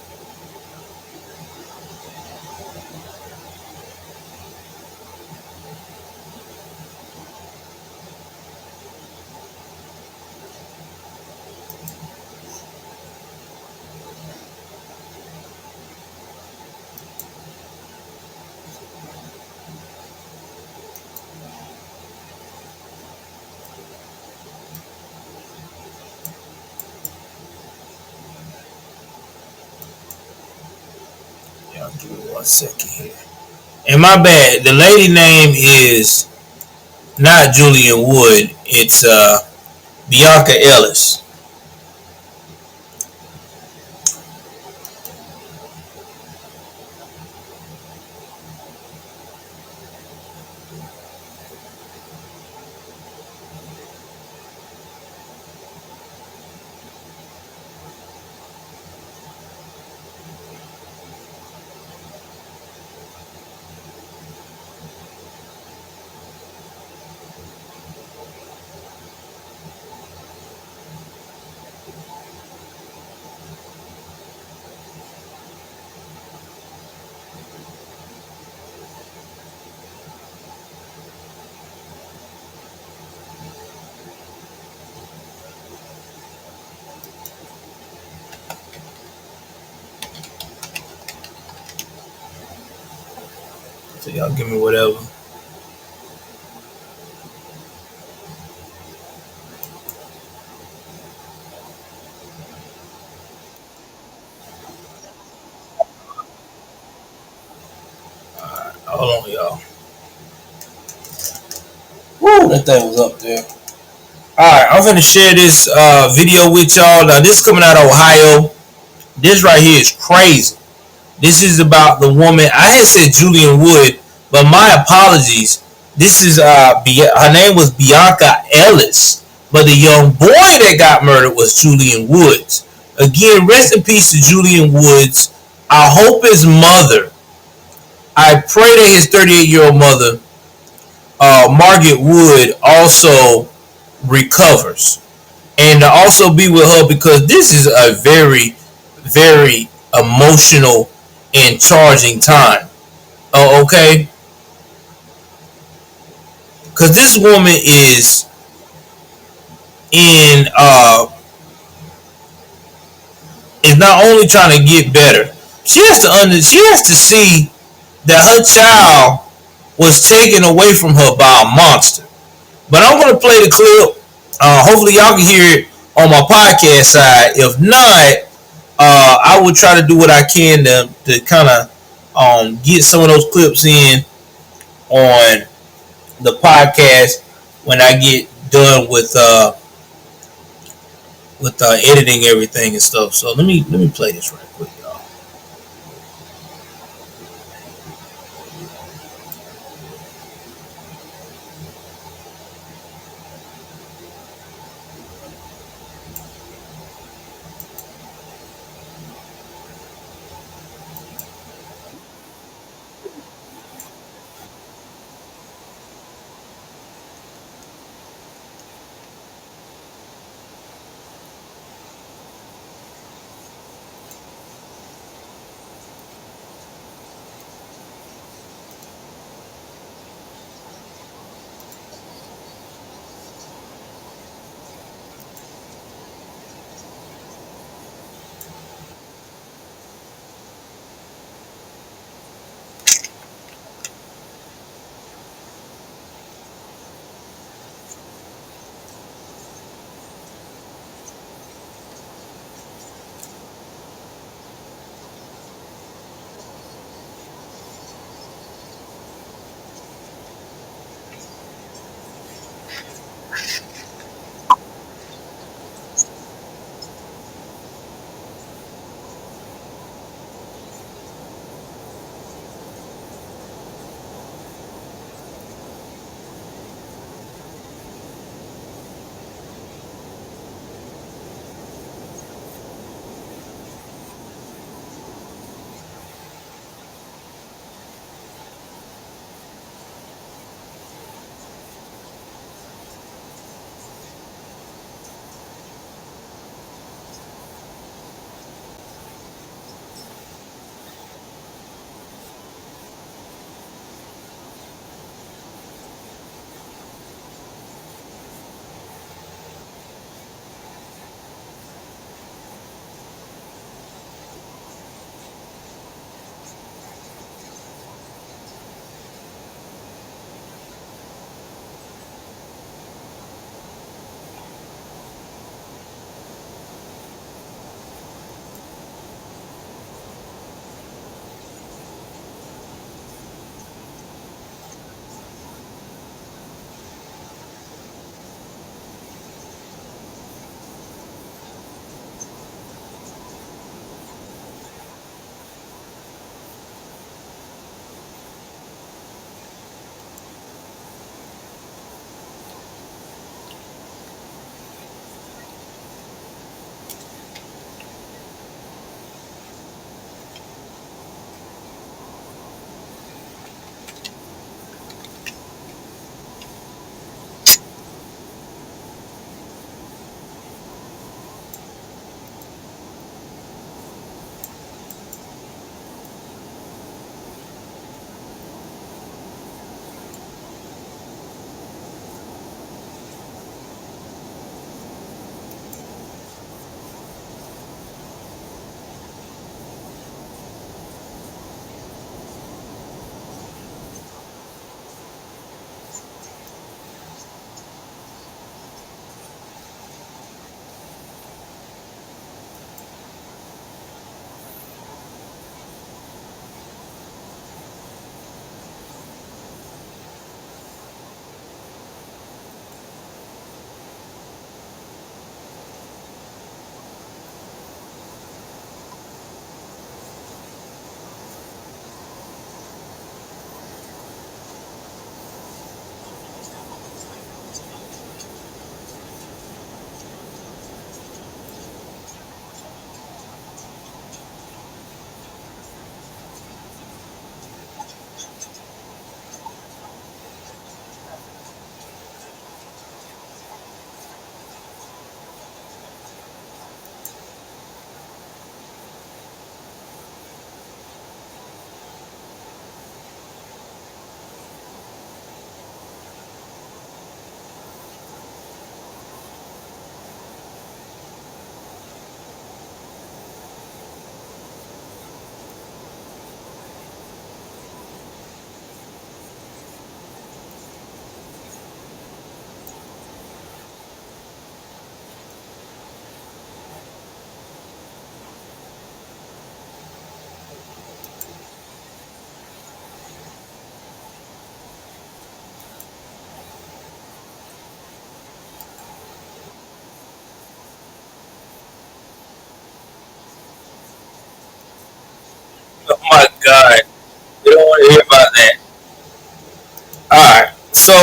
Speaker 1: Give me 1 second here. And my bad, the lady name is not Julian Wood. It's Bianca Ellis. So y'all give me whatever. Hold on, y'all. Woo, that thing was up there. Alright, I'm gonna share this video with y'all. Now, this is coming out of Ohio. This right here is crazy. This is about the woman. I had said Julian Wood, but my apologies. This is her name was Bianca Ellis, but the young boy that got murdered was Julian Woods. Again, rest in peace to Julian Woods. I hope his mother. I pray that his 38-year-old mother, Margaret Wood, also recovers and to also be with her because this is a very, very emotional and charging time. Oh, okay, because this woman in is not only trying to get better, she has to see that her child was taken away from her by a monster. But I'm gonna play the clip. Hopefully y'all can hear it on my podcast side. If not, I will try to do what I can to kind of get some of those clips in on the podcast when I get done with editing everything and stuff. So let me play this right quick, y'all.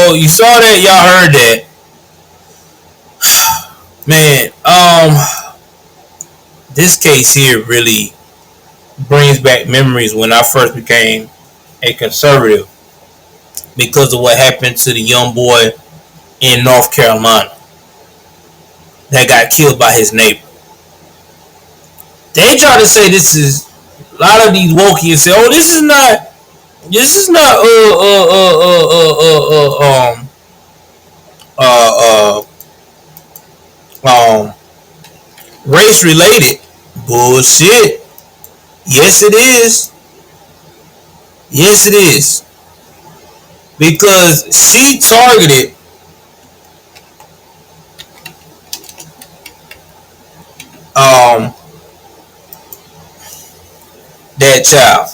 Speaker 1: So you saw that, y'all heard that, man. This case here really brings back memories when I first became a conservative because of what happened to the young boy in North Carolina that got killed by his neighbor. They try to say this is a lot of these wokies say, "Oh, this is not uh, race related." Bullshit. Yes, it is. Yes, it is. Because she targeted um that child.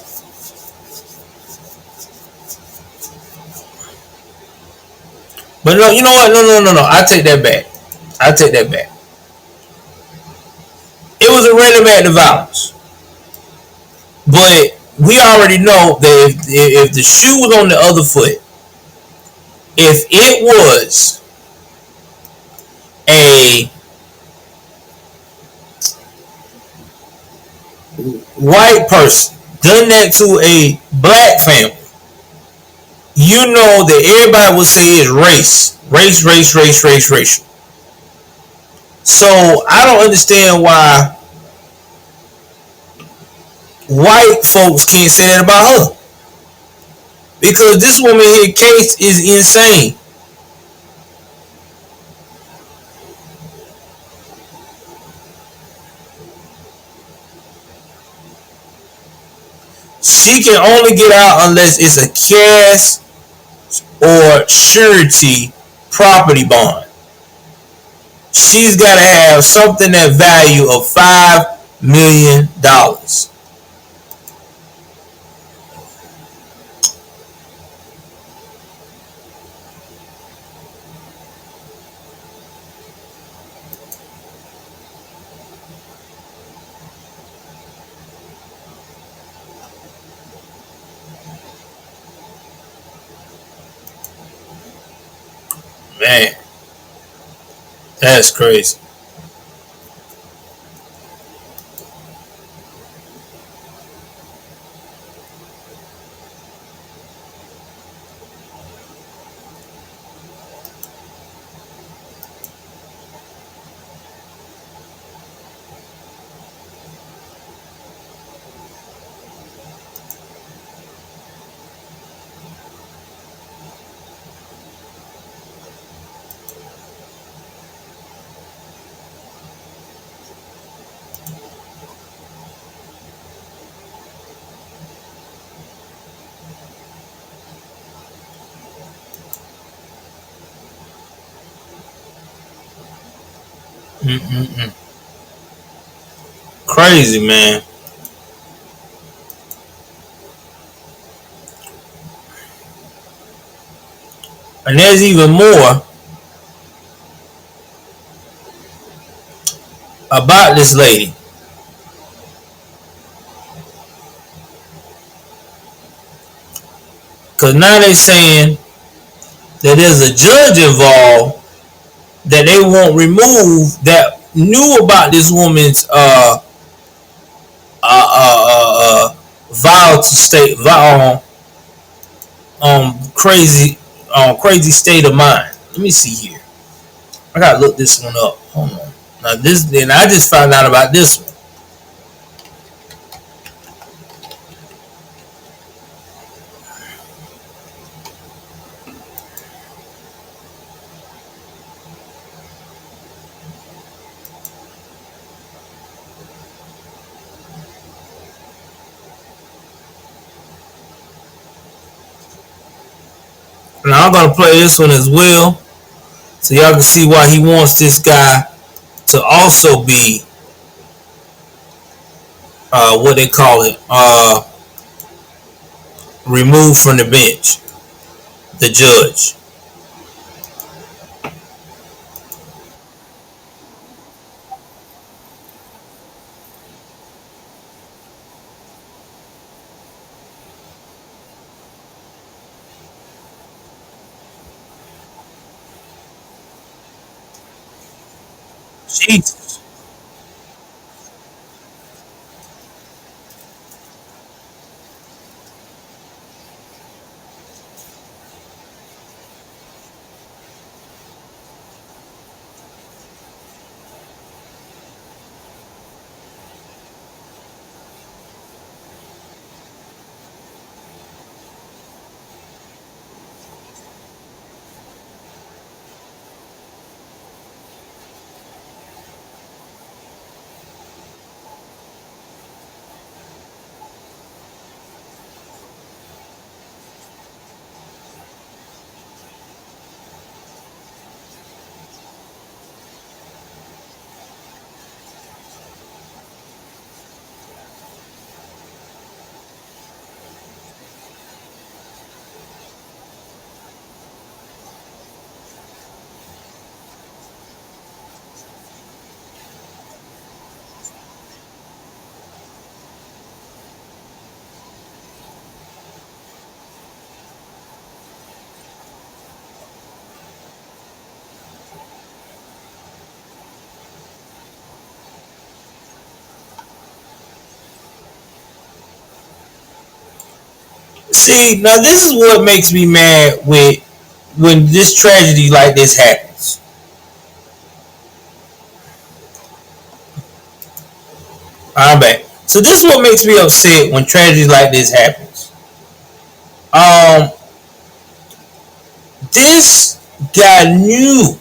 Speaker 1: But no, you know what? No. I take that back. I take that back. It was a random act of violence. But we already know that if the shoe was on the other foot, if it was a white person done that to a black family, you know that everybody would say it's racial. So I don't understand why white folks can't say that about her. Because this woman here case is insane. She can only get out unless it's a cash or surety property bond. She's got to have something that value of $5 million. Man, that's crazy. Mm-mm-mm. Crazy, man. And there's even more about this lady. Because now they're saying that there's a judge involved that they won't remove that knew about this woman's vile to state crazy crazy state of mind. Let me see here. I gotta look this one up. Hold on. Now this then I just found out about this one. Now I'm gonna play this one as well, so y'all can see why he wants this guy to also be what they call it, removed from the bench, the judge. Jesus. See, now this is what makes me mad with when this tragedy like this happens. I'm back. So this is what makes me upset when tragedies like this happens. Um, this guy knew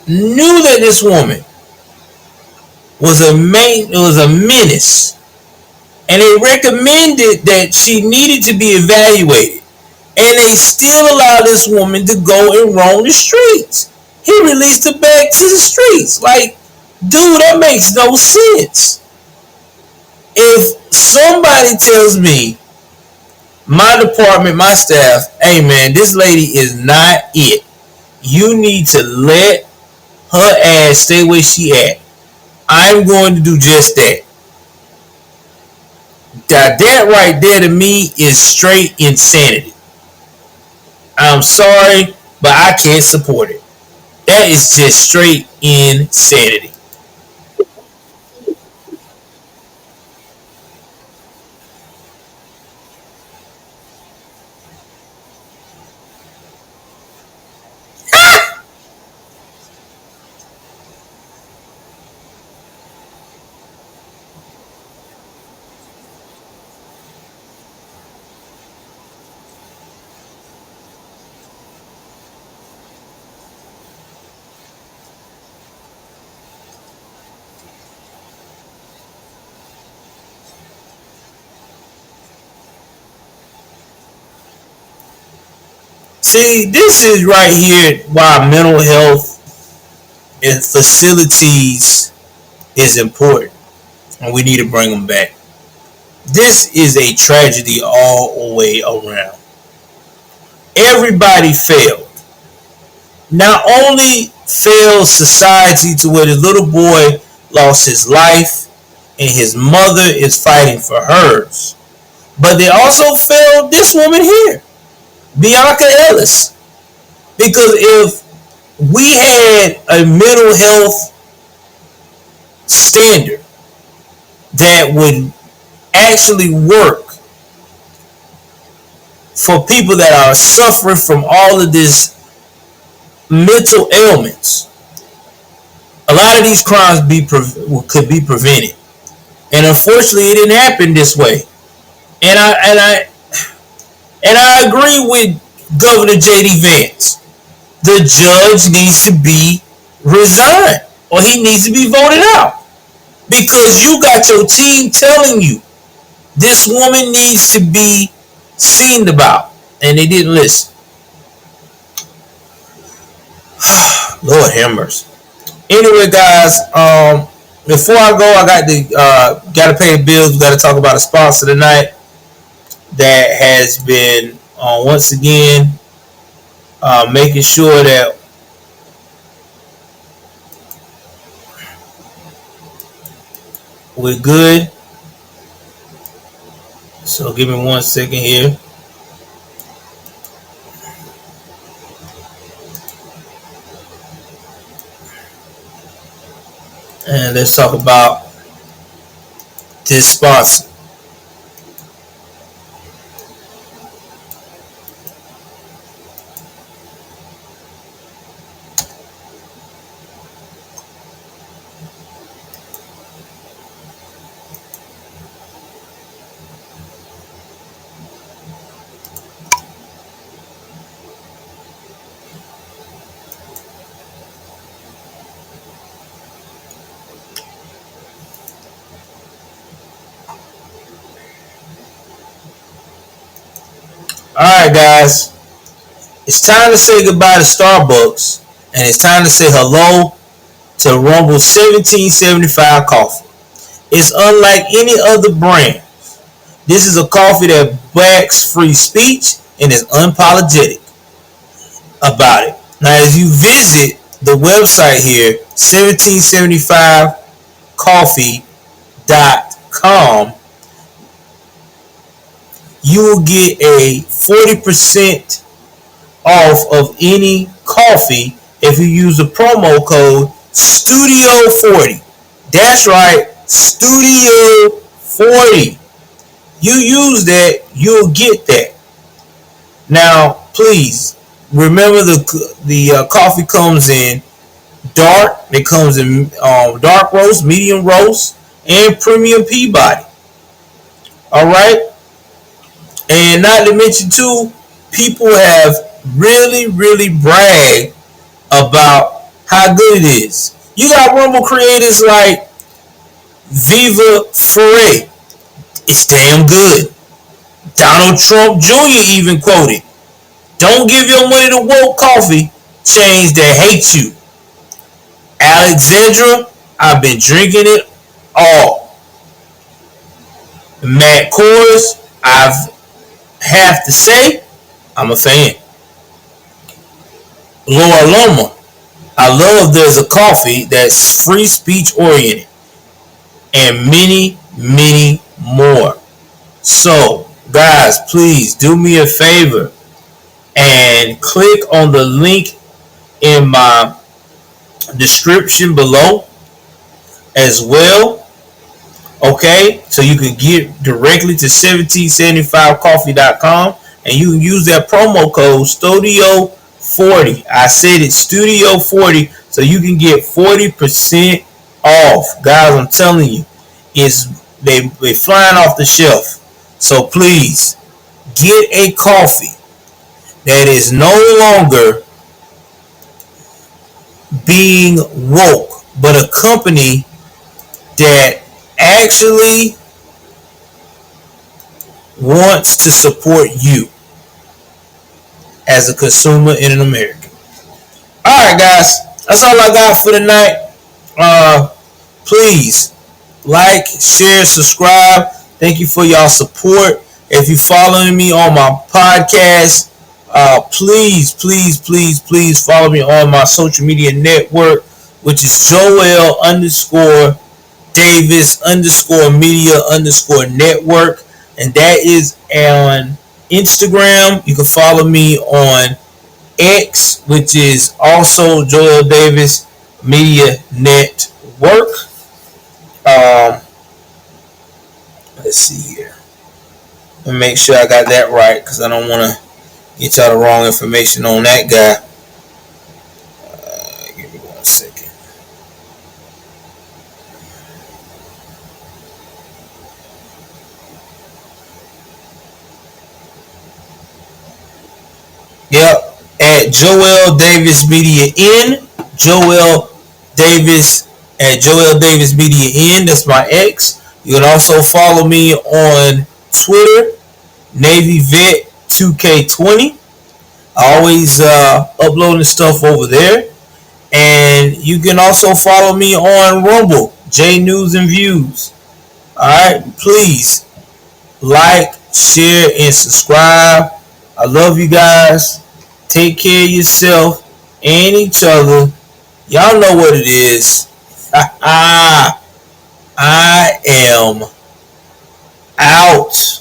Speaker 1: that this woman was a menace, and they recommended that she needed to be evaluated, and they still allowed this woman to go and roam the streets. He released her back to the streets. Like, dude, that makes no sense. If somebody tells me, my department, my staff, hey man, this lady is not it, you need to let her ass stay where she at, I'm going to do just that. That right there to me is straight insanity. I'm sorry, but I can't support it. That is just straight insanity. See, this is right here why mental health and facilities is important, and we need to bring them back. This is a tragedy all the way around. Everybody failed. Not only failed society to where the little boy lost his life and his mother is fighting for hers, but they also failed this woman here, Bianca Ellis. Because if we had a mental health standard that would actually work for people that are suffering from all of this mental ailments, a lot of these crimes could be prevented. And unfortunately, it didn't happen this way. And I agree with Governor J.D. Vance. The judge needs to be resigned, or he needs to be voted out, because you got your team telling you this woman needs to be seen about, and they didn't listen. Lord have mercy. Anyway, guys, before I go, I got to pay the bills. We got to talk about a sponsor tonight that has been once again making sure that we're good. So give me 1 second here. And let's talk about this sponsor. Alright, guys. It's time to say goodbye to Starbucks. And it's time to say hello to Rumble 1775 coffee. It's unlike any other brand. This is a coffee that backs free speech and is unapologetic about it. Now, as you visit the website here, 1775coffee.com, you will get a 40% off of any coffee if you use the promo code STUDIO40. That's right, STUDIO40. You use that, you'll get that. Now, please remember the coffee comes in dark. It comes in dark roast, medium roast, and premium Peabody. All right, and not to mention too, people have really bragged about how good it is. You got Rumble creators like Viva Ferre. It's damn good. Donald Trump Jr. even quoted, "Don't give your money to woke coffee chains that hate you." Alexandra, I've been drinking it all. Matt Kors, I've have to say, I'm a fan. Laura Loma, I love there's a coffee that's free speech oriented. And many more. So, guys, please do me a favor and click on the link in my description below as well. Okay, so you can get directly to 1775coffee.com and you can use that promo code STUDIO40. I said it's STUDIO40, so you can get 40% off. Guys, I'm telling you, they're flying off the shelf. So please get a coffee that is no longer being woke, but a company that actually wants to support you as a consumer and an American. Alright, guys, that's all I got for tonight. Please like, share, subscribe. Thank you for y'all support. If you're following me on my podcast, please follow me on my social media network, which is Joel_Davis_media_network, and that is on Instagram. You can follow me on X, which is also Joel Davis Media Network. Let's see here. Let me make sure I got that right, because I don't want to get y'all the wrong information on that guy. Give me 1 second. Yep, at Joel Davis Media N. Joel Davis at Joel Davis Media N. That's my X. You can also follow me on Twitter, Navy Vet 2K20. I always uploading stuff over there. And you can also follow me on Rumble, J News and Views. Alright, please like, share, and subscribe. I love you guys. Take care of yourself and each other. Y'all know what it is. I am out.